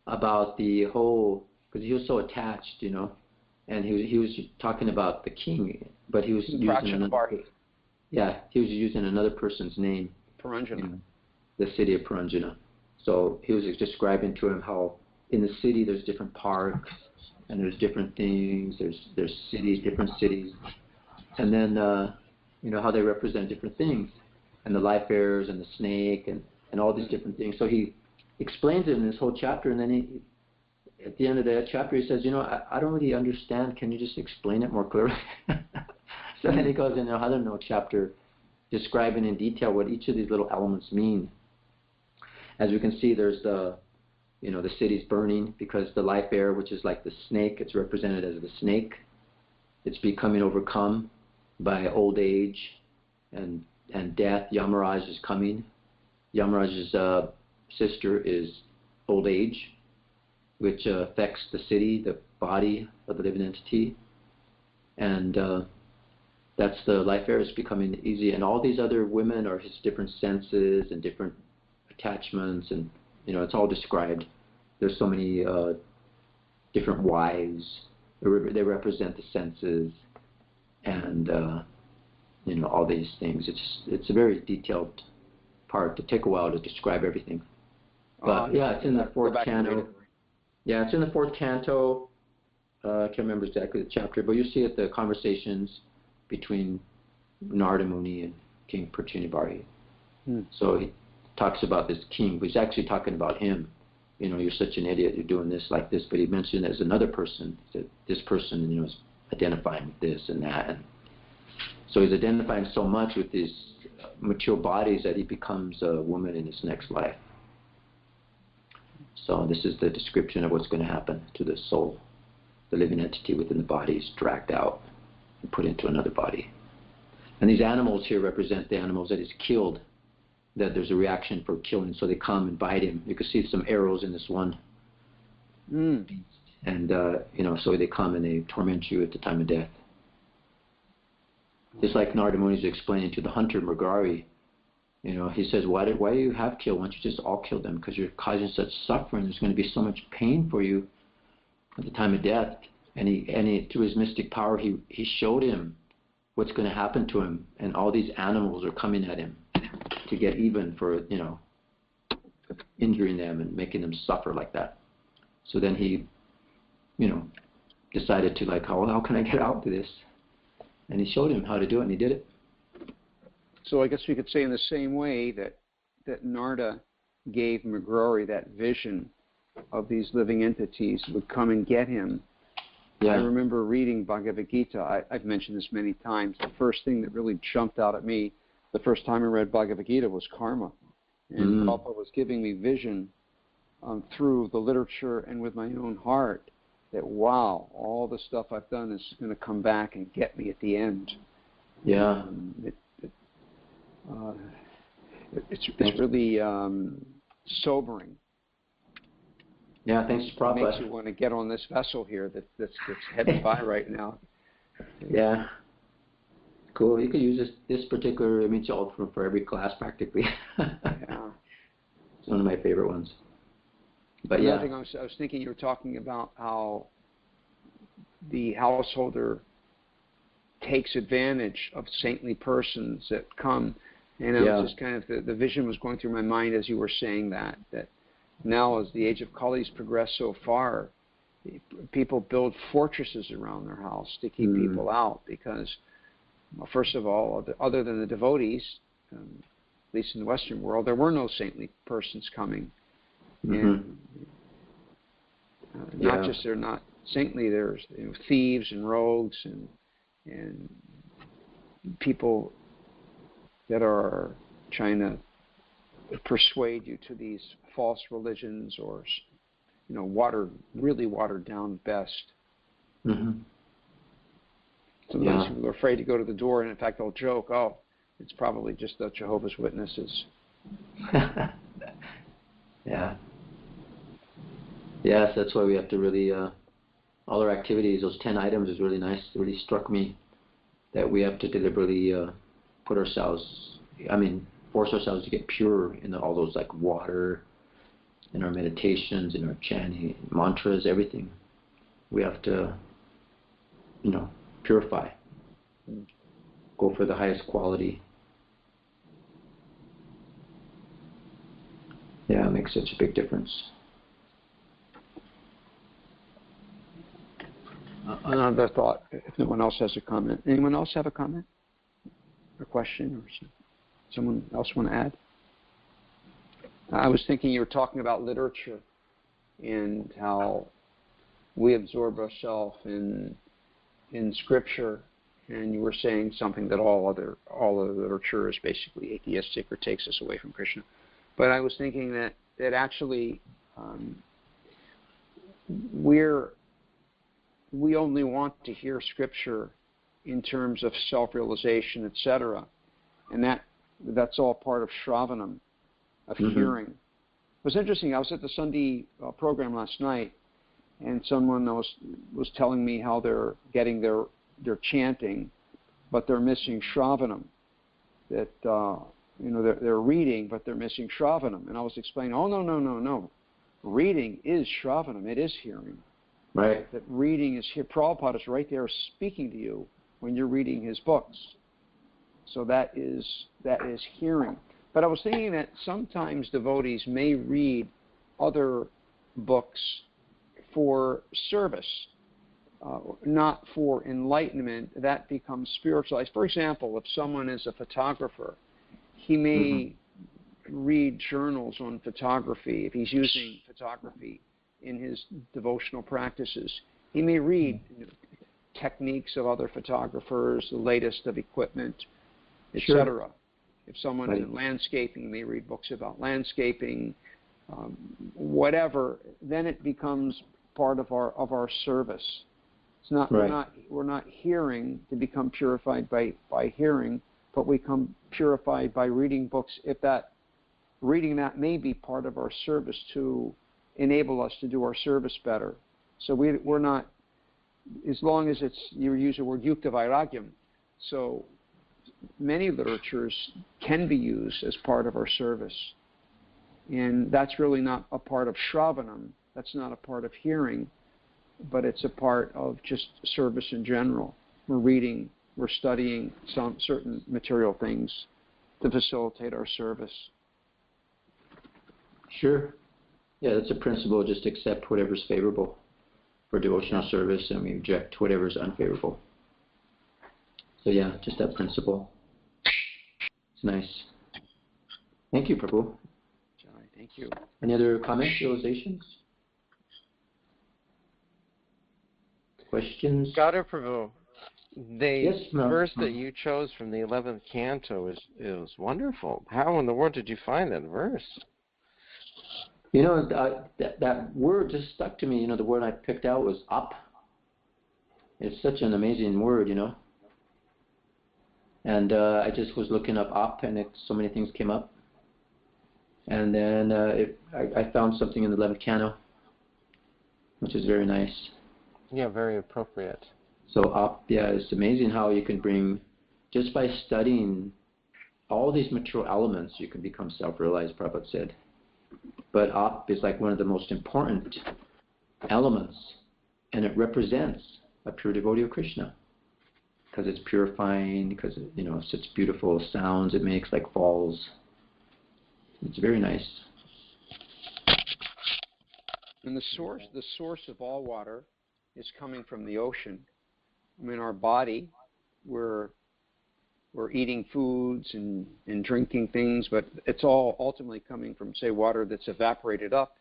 about the whole, because he was so attached, and he was talking about the king, but he was using he was using another person's name. Puranjana. The city of Puranjana. So he was describing to him how in the city there's different parks and there's different things. There's cities, different cities, and then how they represent different things, and the life bearers and the snake and all these different things. So he explains it in this whole chapter, and then at the end of that chapter, he says, I don't really understand. Can you just explain it more clearly? So then he goes into another chapter describing in detail what each of these little elements mean. As we can see, there's the city's burning because the life bearer, which is like the snake, it's represented as the snake. It's becoming overcome by old age and death. Yamaraj is coming. Yamaraj's sister is old age, which affects the city, the body of the living entity. And that's the life bearer is becoming easy. And all these other women are his different senses and different attachments, and it's all described. There's so many different wives. They represent the senses, and all these things. It's a very detailed part. To take a while to describe everything. But it's in the fourth canto. Yeah, it's in the fourth canto. I can't remember exactly the chapter, but you see it, the conversations between Narada Muni and King Prachunabhari. So he talks about this king, but he's actually talking about him. You're such an idiot, you're doing this like this, but he mentioned as another person, that this person, is identifying with this and that. And so he's identifying so much with these mature bodies that he becomes a woman in his next life. So this is the description of what's going to happen to the soul. The living entity within the body is dragged out and put into another body. And these animals here represent the animals that he's killed, that there's a reaction for killing, so they come and bite him. You can see some arrows in this one beast. And, so they come and they torment you at the time of death. Just like Narada Muni is explaining to the hunter, Mrigari, he says, why do you have killed? Why don't you just all kill them? Because you're causing such suffering. There's going to be so much pain for you at the time of death. And he through his mystic power, he showed him what's going to happen to him. And all these animals are coming at him to get even for, injuring them and making them suffer like that. So then he, decided to how can I get out of this? And he showed him how to do it, and he did it. So I guess we could say in the same way that Narada gave Mrigari that vision of these living entities would come and get him. Yeah. I remember reading Bhagavad Gita. I've mentioned this many times. The first thing that really jumped out at me the first time I read Bhagavad Gita was karma. And Prabhupada was giving me vision through the literature and with my own heart that, wow, all the stuff I've done is going to come back and get me at the end. Yeah. It's really sobering. Yeah, thanks to Prabhupada. It makes you want to get on this vessel here that's headed by right now. Yeah. Cool. You could use this particular image for every class practically. Yeah. It's one of my favorite ones. But Another thing I was thinking, you were talking about how the householder takes advantage of saintly persons that come. And it was just kind of, the vision was going through my mind as you were saying that now as the age of Kali's progressed so far, people build fortresses around their house to keep people out because, well, first of all, other than the devotees, at least in the Western world, there were no saintly persons coming. And not just they're not saintly, there's thieves and rogues and people that are trying to persuade you to these false religions or, really watered down best. Sometimes people are afraid to go to the door, and in fact they'll joke, oh, it's probably just the Jehovah's Witnesses. Yeah. Yes, that's why we have to really, all our activities, those 10 items is really nice. It really struck me that we have to deliberately force ourselves to get pure in all those like water, in our meditations, in our chanting, mantras, everything. We have to, purify, go for the highest quality. Yeah, it makes such a big difference. Another thought, if no one else has a comment. Anyone else have a comment? a question, or someone else want to add? I was thinking you were talking about literature and how we absorb ourselves in Scripture, and you were saying something that all other literature is basically atheistic or takes us away from Krishna. But I was thinking that actually we only want to hear Scripture in terms of self-realization, etc., and that's all part of Shravanam, of hearing. It was interesting. I was at the Sunday program last night, and someone was telling me how they're getting their chanting, but they're missing Shravanam. That they're reading, but they're missing Shravanam. And I was explaining, no. Reading is Shravanam. It is hearing. Right. That reading is here. Prabhupada is right there speaking to you when you're reading his books. So that is hearing. But I was thinking that sometimes devotees may read other books for service, not for enlightenment. That becomes spiritualized. For example, if someone is a photographer, he may read journals on photography. If he's using photography in his devotional practices, he may read techniques of other photographers, the latest of equipment, etc. If someone's in landscaping, he may read books about landscaping, whatever. Then it becomes part of our service. It's not we're not hearing to become purified by hearing, but we become purified by reading books. If that reading that may be part of our service to enable us to do our service better. So we're not, as long as you use the word yukta vairagyam. So many literatures can be used as part of our service. And that's really not a part of Shravanam. That's not a part of hearing, but it's a part of just service in general. We're reading, we're studying some certain material things to facilitate our service. Sure. Yeah, that's a principle. Just accept whatever's favorable for devotional service, and we reject whatever's unfavorable. So yeah, just that principle. It's nice. Thank you, Prabhu. Thank you. Any other comments, realizations? Questions? Gauda Prabhu, the verse no. that you chose from the 11th canto is wonderful. How in the world did you find that verse? You know, that word just stuck to me. You know, the word I picked out was up. It's such an amazing word, you know. And I just was looking up, and so many things came up. And then I found something in the 11th canto, which is very nice. Yeah, very appropriate. So up, yeah, it's amazing how you can bring, just by studying all these material elements, you can become self-realized, Prabhupada said. But up is like one of the most important elements, and it represents a pure devotee of Krishna, because it's purifying, because such beautiful sounds it makes, like falls. It's very nice. And the source of all water is coming from the ocean. I mean, our body, we're eating foods and drinking things, but it's all ultimately coming from, say, water that's evaporated up,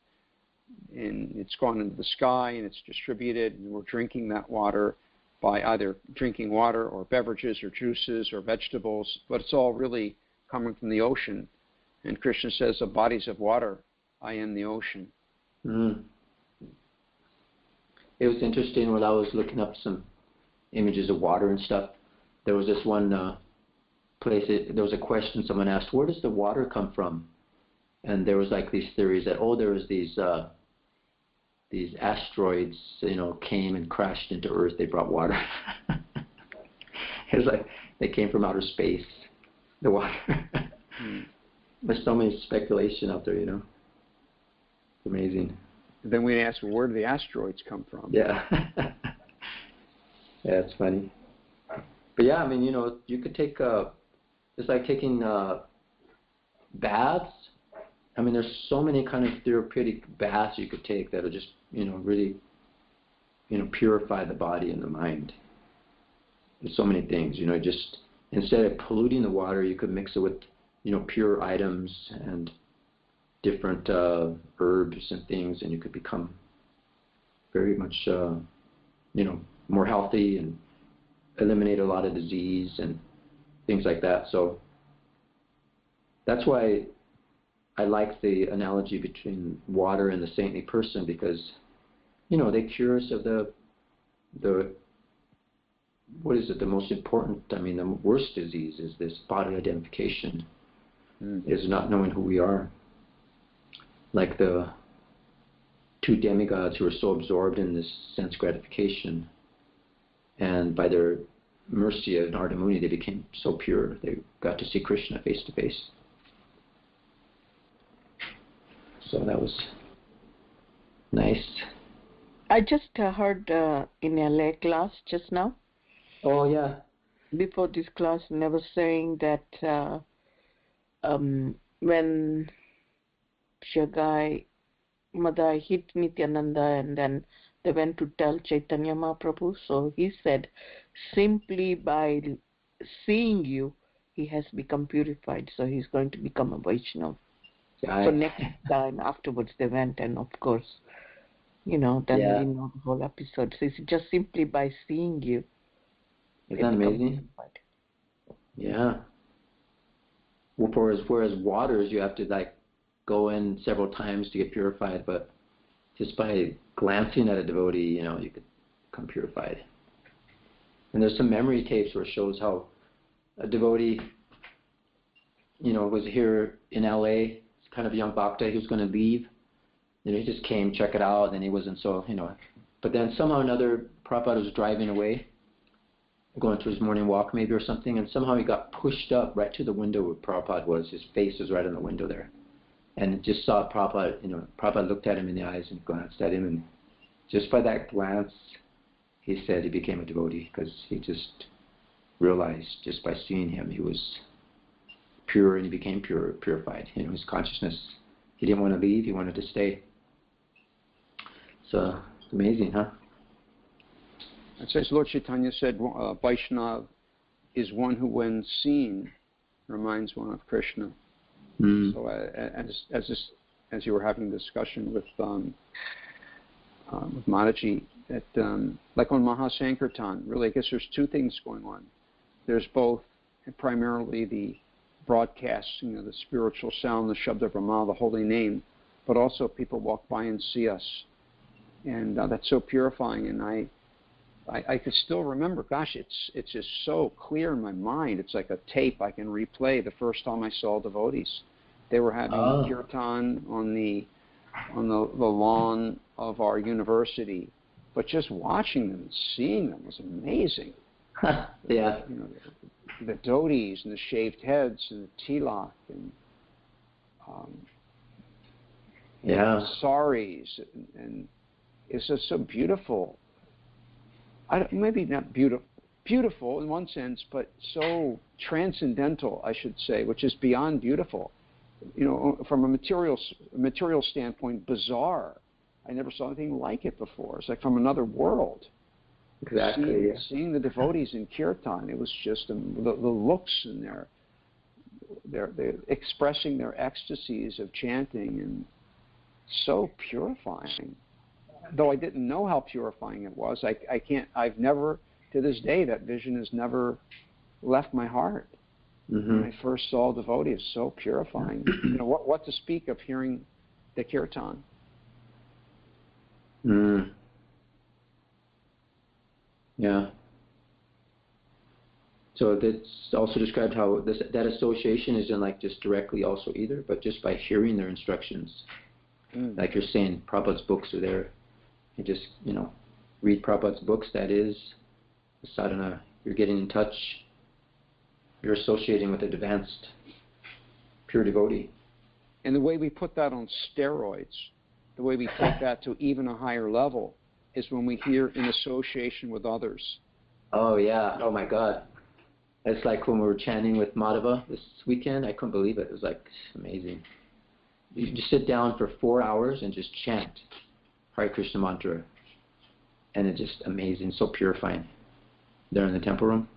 and it's gone into the sky, and it's distributed, and we're drinking that water by either drinking water or beverages or juices or vegetables, but it's all really coming from the ocean. And Krishna says, of bodies of water, I am the ocean. Mm. It was interesting when I was looking up some images of water and stuff. There was this one place, there was a question someone asked, where does the water come from? And there was like these theories that, there was these asteroids, came and crashed into Earth. They brought water. It was like they came from outer space, the water. There's so many speculation out there, It's amazing. Then we ask, where do the asteroids come from? Yeah. Yeah, it's funny. But yeah, I mean, you could take, it's like taking baths. I mean, there's so many kind of therapeutic baths you could take that will just, really, purify the body and the mind. There's so many things, just instead of polluting the water, you could mix it with, pure items and different herbs and things, and you could become very much, more healthy and eliminate a lot of disease and things like that. So that's why I like the analogy between water and the saintly person, because, they cure us of the what is it, the most important, the worst disease is this body identification, is not knowing who we are. Like the two demigods who were so absorbed in this sense gratification, and by their mercy and Ardamuni, they became so pure, they got to see Krishna face to face. So that was nice. I just heard in LA class just now. Oh, yeah. Before this class, and I was saying that when Shagai Madai hit Nityananda and then they went to tell Chaitanya Mahaprabhu, so he said, simply by seeing you, he has become purified, so he's going to become a Vaishnava. So next time afterwards they went, and of course, then we know the whole episode. So it's just simply by seeing you. Isn't that amazing? Yeah. Well, whereas waters, you have to go in several times to get purified, but just by glancing at a devotee, you could become purified. And there's some memory tapes where it shows how a devotee, was here in LA, kind of young bhakta, he was going to leave. He just came, check it out, and he wasn't so, But then somehow or another, Prabhupada was driving away, going to his morning walk maybe or something, and somehow he got pushed up right to the window where Prabhupada was. His face was right in the window there. And just saw Prabhupada, Prabhupada looked at him in the eyes and glanced at him, and just by that glance, he said he became a devotee, because he just realized just by seeing him he was pure, and he became purified. His consciousness, he didn't want to leave, he wanted to stay. So, it's amazing, huh? It says Lord Chaitanya said Vaishnava is one who, when seen, reminds one of Krishna. So as you were having a discussion with Mataji, that like on Mahasankirtan, really I guess there's two things going on. There's both primarily the broadcasting of the spiritual sound, the Shabda Brahma, the holy name, but also people walk by and see us. And that's so purifying, and I could still remember, gosh, it's just so clear in my mind. It's like a tape I can replay the first time I saw devotees. They were having kirtan on the lawn of our university, but just watching them and seeing them was amazing. Yeah. The dhotis and the shaved heads and the tilak and saris, and it's just so beautiful. Maybe not beautiful in one sense, but so transcendental, I should say, which is beyond beautiful. From a material standpoint, bizarre. I never saw anything like it before. It's like from another world. Exactly. Seeing the devotees in kirtan, it was just the looks and they're expressing their ecstasies of chanting, and so purifying. Though I didn't know how purifying it was, I've never, to this day, that vision has never left my heart. When I first saw devotees, so purifying. What to speak of hearing the kirtan. Yeah. So that's also described how that association isn't just directly also either, but just by hearing their instructions. Like you're saying, Prabhupada's books are there. You just, read Prabhupada's books, that is the sadhana. You're getting in touch. You're associating with an advanced, pure devotee. And the way we put that on steroids, the way we take that to even a higher level, is when we hear in association with others. Oh, yeah. Oh, my God. It's like when we were chanting with Madhava this weekend. I couldn't believe it. It was amazing. You just sit down for 4 hours and just chant Hare Krishna mantra. And it's just amazing, so purifying. There in the temple room.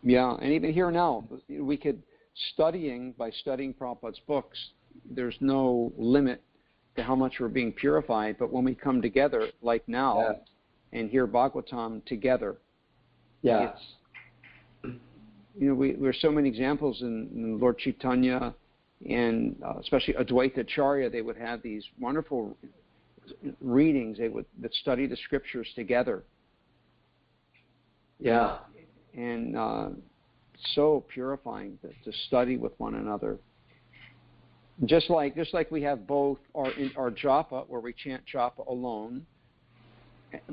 Yeah, and even here now, we could, by studying Prabhupada's books, there's no limit to how much we're being purified, but when we come together, like now, and hear Bhagavatam together, there's so many examples in Lord Chaitanya, and especially Advaita Acharya, they would have these wonderful readings. That study the scriptures together. Yeah. And so purifying to study with one another. Just like we have both our japa, where we chant japa alone,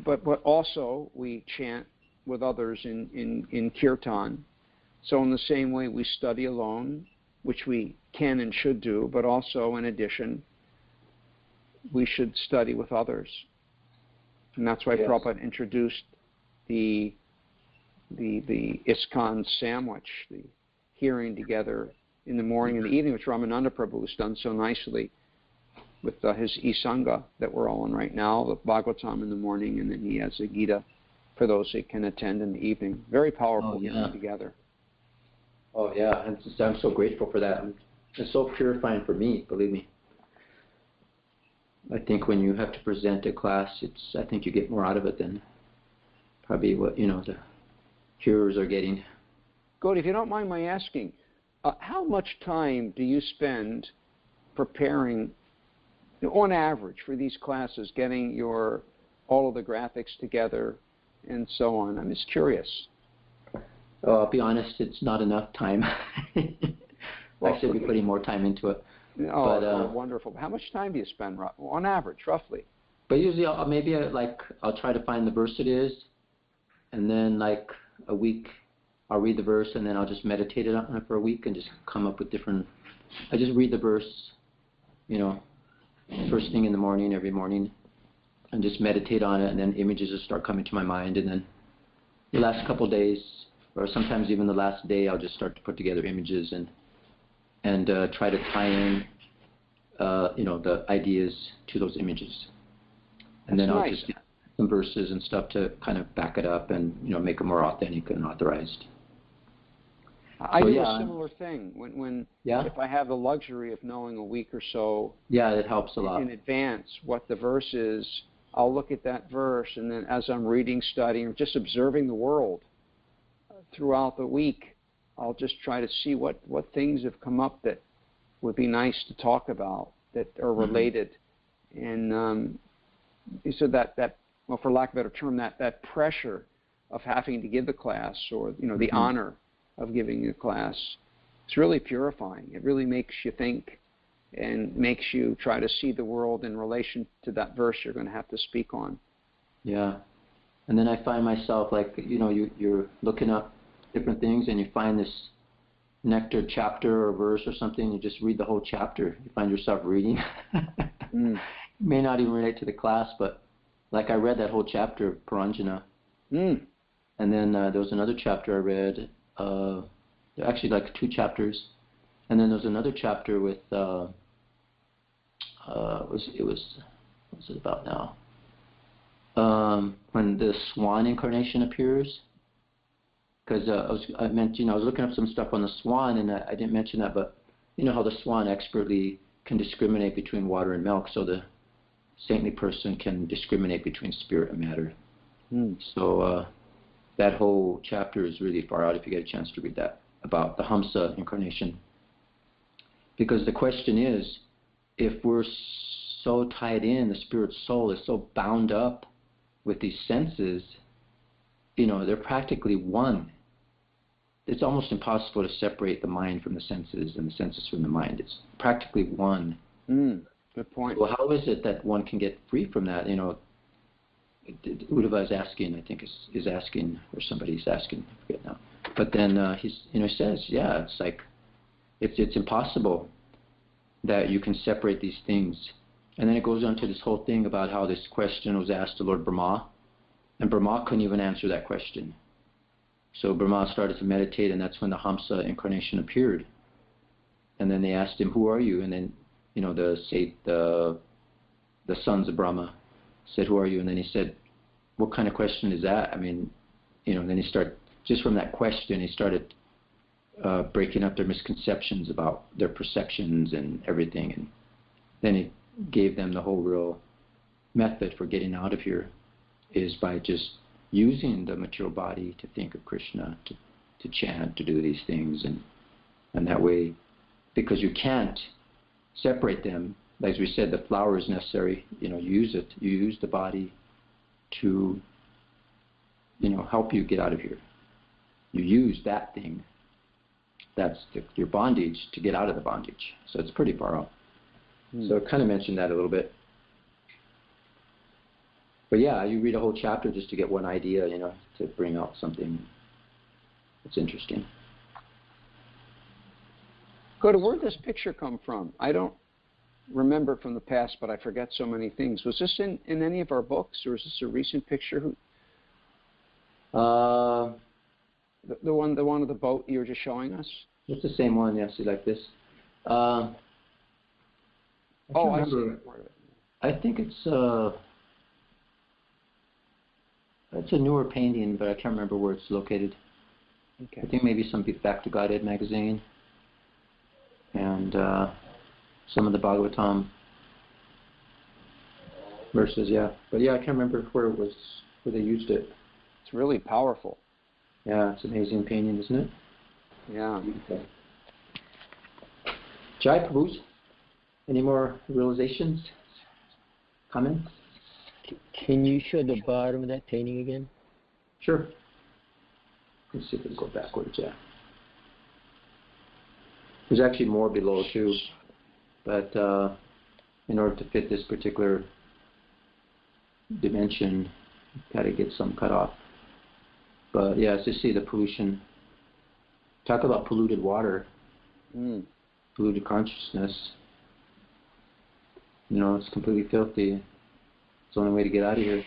but also we chant with others in kirtan. So in the same way we study alone, which we can and should do, but also in addition, we should study with others. And that's why Prabhupada introduced the ISKCON sandwich, the hearing together in the morning and the evening, which Ramananda Prabhu has done so nicely with his Isanga that we're all in right now, the Bhagavatam in the morning, and then he has a Gita for those that can attend in the evening. Very powerful hearing together. Oh, yeah, and I'm so grateful for that. It's so purifying for me, believe me. I think when you have to present a class, I think you get more out of it than probably what, the hearers are getting. Gaudi, if you don't mind my asking, how much time do you spend preparing, on average, for these classes, getting all of the graphics together and so on? I'm just curious. I'll be honest, it's not enough time. I should be putting more time into it. Oh, wonderful. How much time do you spend on average, roughly? But usually I'll try to find the verse it is, and then like a week I'll read the verse, and then I'll just meditate on it for a week and just come up with I just read the verse, first thing in the morning, every morning, and just meditate on it, and then images will start coming to my mind, and then the last couple of days, or sometimes even the last day, I'll just start to put together images and try to tie in, the ideas to those images. And then I'll just get some verses and stuff to kind of back it up and, make them more authentic and authorized. I do a similar thing if I have the luxury of knowing a week or so. Yeah, it helps a lot. In advance what the verse is, I'll look at that verse, and then as I'm reading, studying, or just observing the world throughout the week, I'll just try to see what things have come up that would be nice to talk about that are related. And so that well, for lack of a better term, that pressure of having to give the class, or the honor of giving a class, it's really purifying. It really makes you think and makes you try to see the world in relation to that verse you're going to have to speak on. Yeah. And then I find myself you're looking up different things, and you find this nectar chapter or verse or something, you just read the whole chapter. You find yourself reading. It may not even relate to the class, but like I read that whole chapter of Paranjana. And then there was another chapter I read, actually like 2 chapters. And then there was another chapter with, what was it about now? When the swan incarnation appears. Because I was looking up some stuff on the swan, and I didn't mention that, but you know how the swan expertly can discriminate between water and milk, so the saintly person can discriminate between spirit and matter. So that whole chapter is really far out if you get a chance to read that, about the Hamsa incarnation. Because the question is, if we're so tied in, the spirit soul is so bound up with these senses, they're practically one. It's almost impossible to separate the mind from the senses and the senses from the mind. It's practically one. Good point. Well, how is it that one can get free from that? Uddhava is asking, I think is asking, or somebody's asking, I forget now. But then he says, it's like, it's impossible that you can separate these things. And then it goes on to this whole thing about how this question was asked to Lord Brahma, and Brahma couldn't even answer that question. So Brahma started to meditate, and that's when the Hamsa incarnation appeared. And then they asked him, "Who are you?" And then, the sons of Brahma said, "Who are you?" And then he said, "What kind of question is that?" I mean, then he started just from that question, he started breaking up their misconceptions about their perceptions and everything. And then he gave them the whole real method for getting out of here is by just using the material body to think of Krishna, to chant, to do these things. And that way, because you can't separate them, as we said, the flower is necessary, you use it. You use the body to, help you get out of here. You use that thing, that's your bondage, to get out of the bondage. So it's pretty far out. So I kind of mentioned that a little bit. But yeah, you read a whole chapter just to get one idea, to bring out something that's interesting. Where did this picture come from? I don't remember it from the past, but I forget so many things. Was this in any of our books, or is this a recent picture? The one of the boat you were just showing us? It's the same one, yes, like this. I see. I think it's a newer painting, but I can't remember where it's located. Okay. I think maybe some Back to Godhead magazine and some of the Bhagavatam verses, yeah. But yeah, I can't remember where they used it. It's really powerful. Yeah, it's an amazing painting, isn't it? Yeah. Okay. Jai Prabhu, any more realizations, comments? Can you show the bottom of that painting again? Sure. Let's see if we can go backwards, yeah. There's actually more below too, but in order to fit this particular dimension, got to get some cut off. But yeah, just see the pollution. Talk about polluted water, polluted consciousness. It's completely filthy. It's the only way to get out of here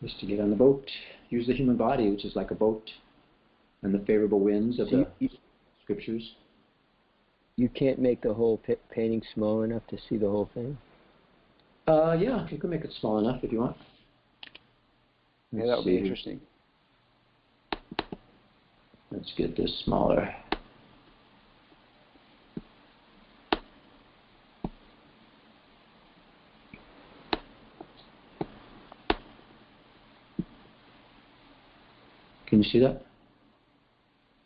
is to get on the boat. Use the human body, which is like a boat, and the favorable winds of the scriptures. You can't make the whole painting small enough to see the whole thing? Yeah, you can make it small enough if you want. Yeah, that would be interesting. Let's get this smaller. Can you see that?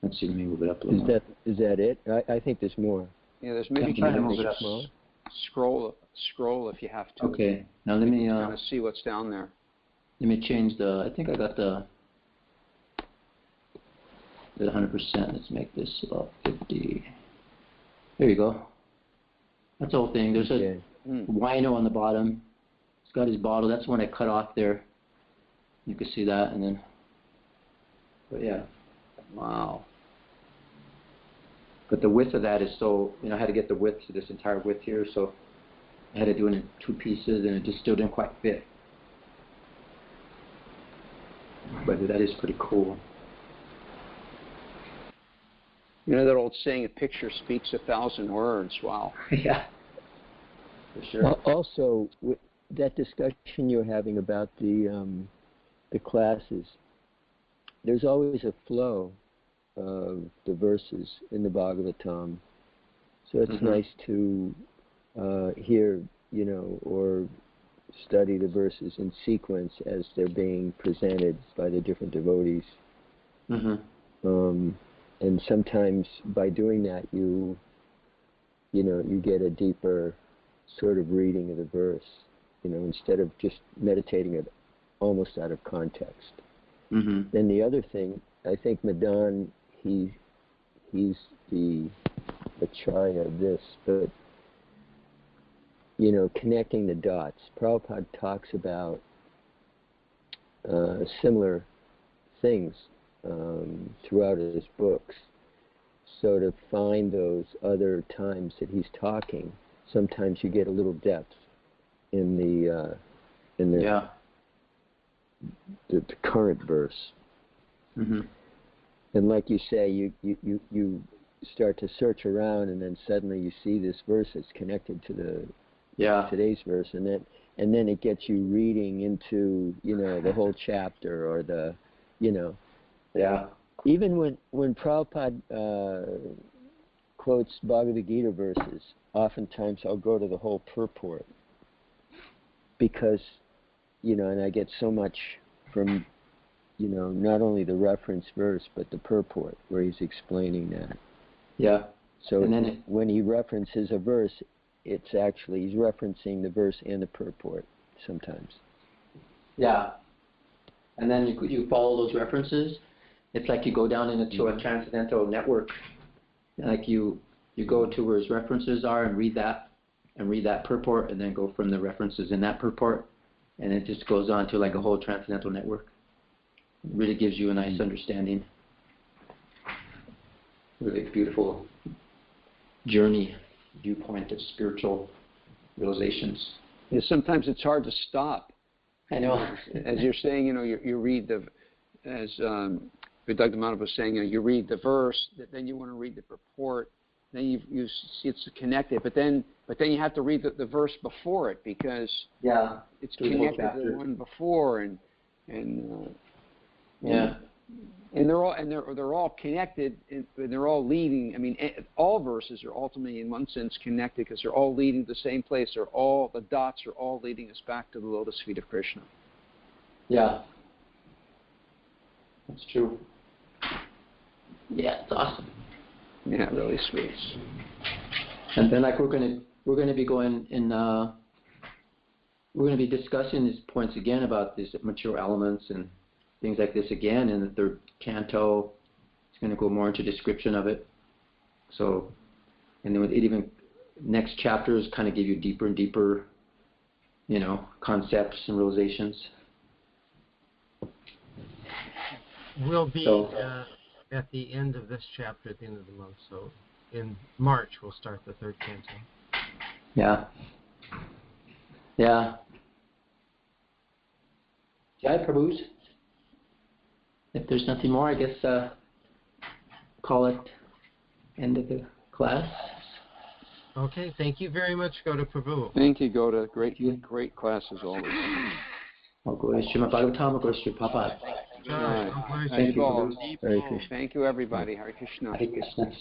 Let's see, let me move it up a little more. Is that it? I think there's more. Yeah, there's maybe Can you kind move it of up? scroll if you have to. Okay, now let me kind of see what's down there. let me change I think I got the 100%. Let's make this about 50. There you go. That's the whole thing. There's a wino on the bottom. It's got his bottle. That's the one I cut off there. You can see that, and then, but yeah. Wow. But the width of that is so, I had to get the width to this entire width here, so I had to do it in 2 pieces, and it just still didn't quite fit. But that is pretty cool. That old saying, a picture speaks 1,000 words. Wow. Yeah, for sure. Also, that discussion you're having about the classes, there's always a flow of the verses in the Bhagavatam. So it's nice to hear, or study the verses in sequence as they're being presented by the different devotees. And sometimes by doing that, you get a deeper sort of reading of the verse, instead of just meditating it almost out of context. Then the other thing, I think Madan, he's the acharya of this, but connecting the dots. Prabhupada talks about similar things throughout his books. So to find those other times that he's talking, sometimes you get a little depth in the current verse. And like you say, you start to search around, and then suddenly you see this verse that's connected to today's verse, and then it gets you reading into the whole chapter or the you know. Yeah. Even when Prabhupada quotes Bhagavad Gita verses, oftentimes I'll go to the whole purport because, you know, and I get so much from, you know, not only the reference verse but the purport where he's explaining that. Yeah. So and then when he references a verse, it's actually he's referencing the verse and the purport sometimes. Yeah. And then you follow those references. It's like you go down into a transcendental network. Like you go to where his references are and read that purport, and then go from the references in that purport, and it just goes on to like a whole transcendental network. It really gives you a nice understanding. Really beautiful journey, viewpoint of spiritual realizations. Yeah, sometimes it's hard to stop. I know. As you're saying, you know, you read as Vidagdhamana was saying, you know, you read the verse, then you want to read the purport, then you see it's connected, but then you have to read the verse before it because it's connected to the one before, and they're all connected, and they're all leading. I mean, all verses are ultimately, in one sense, connected because they're all leading to the same place. The dots are all leading us back to the lotus feet of Krishna. Yeah, that's true. Yeah, it's awesome. Yeah, really sweet. And then, like, we're gonna be going in. We're gonna be discussing these points again about these material elements and things like this again in the third canto. It's going to go more into description of it. So, and then it even next chapters kind of give you deeper and deeper, you know, concepts and realizations. We'll be at the end of this chapter at the end of the month. So in March we'll start the third canto. Yeah. Yeah. Jai Prabhu's. If there's nothing more, I guess call it end of the class. Okay, thank you very much, Gauda Prabhu. Thank you, Gauda. Great class as always. Papa. Thank you all. Hare Krishna. Thank you, everybody. Hare Krishna. Hare Krishna.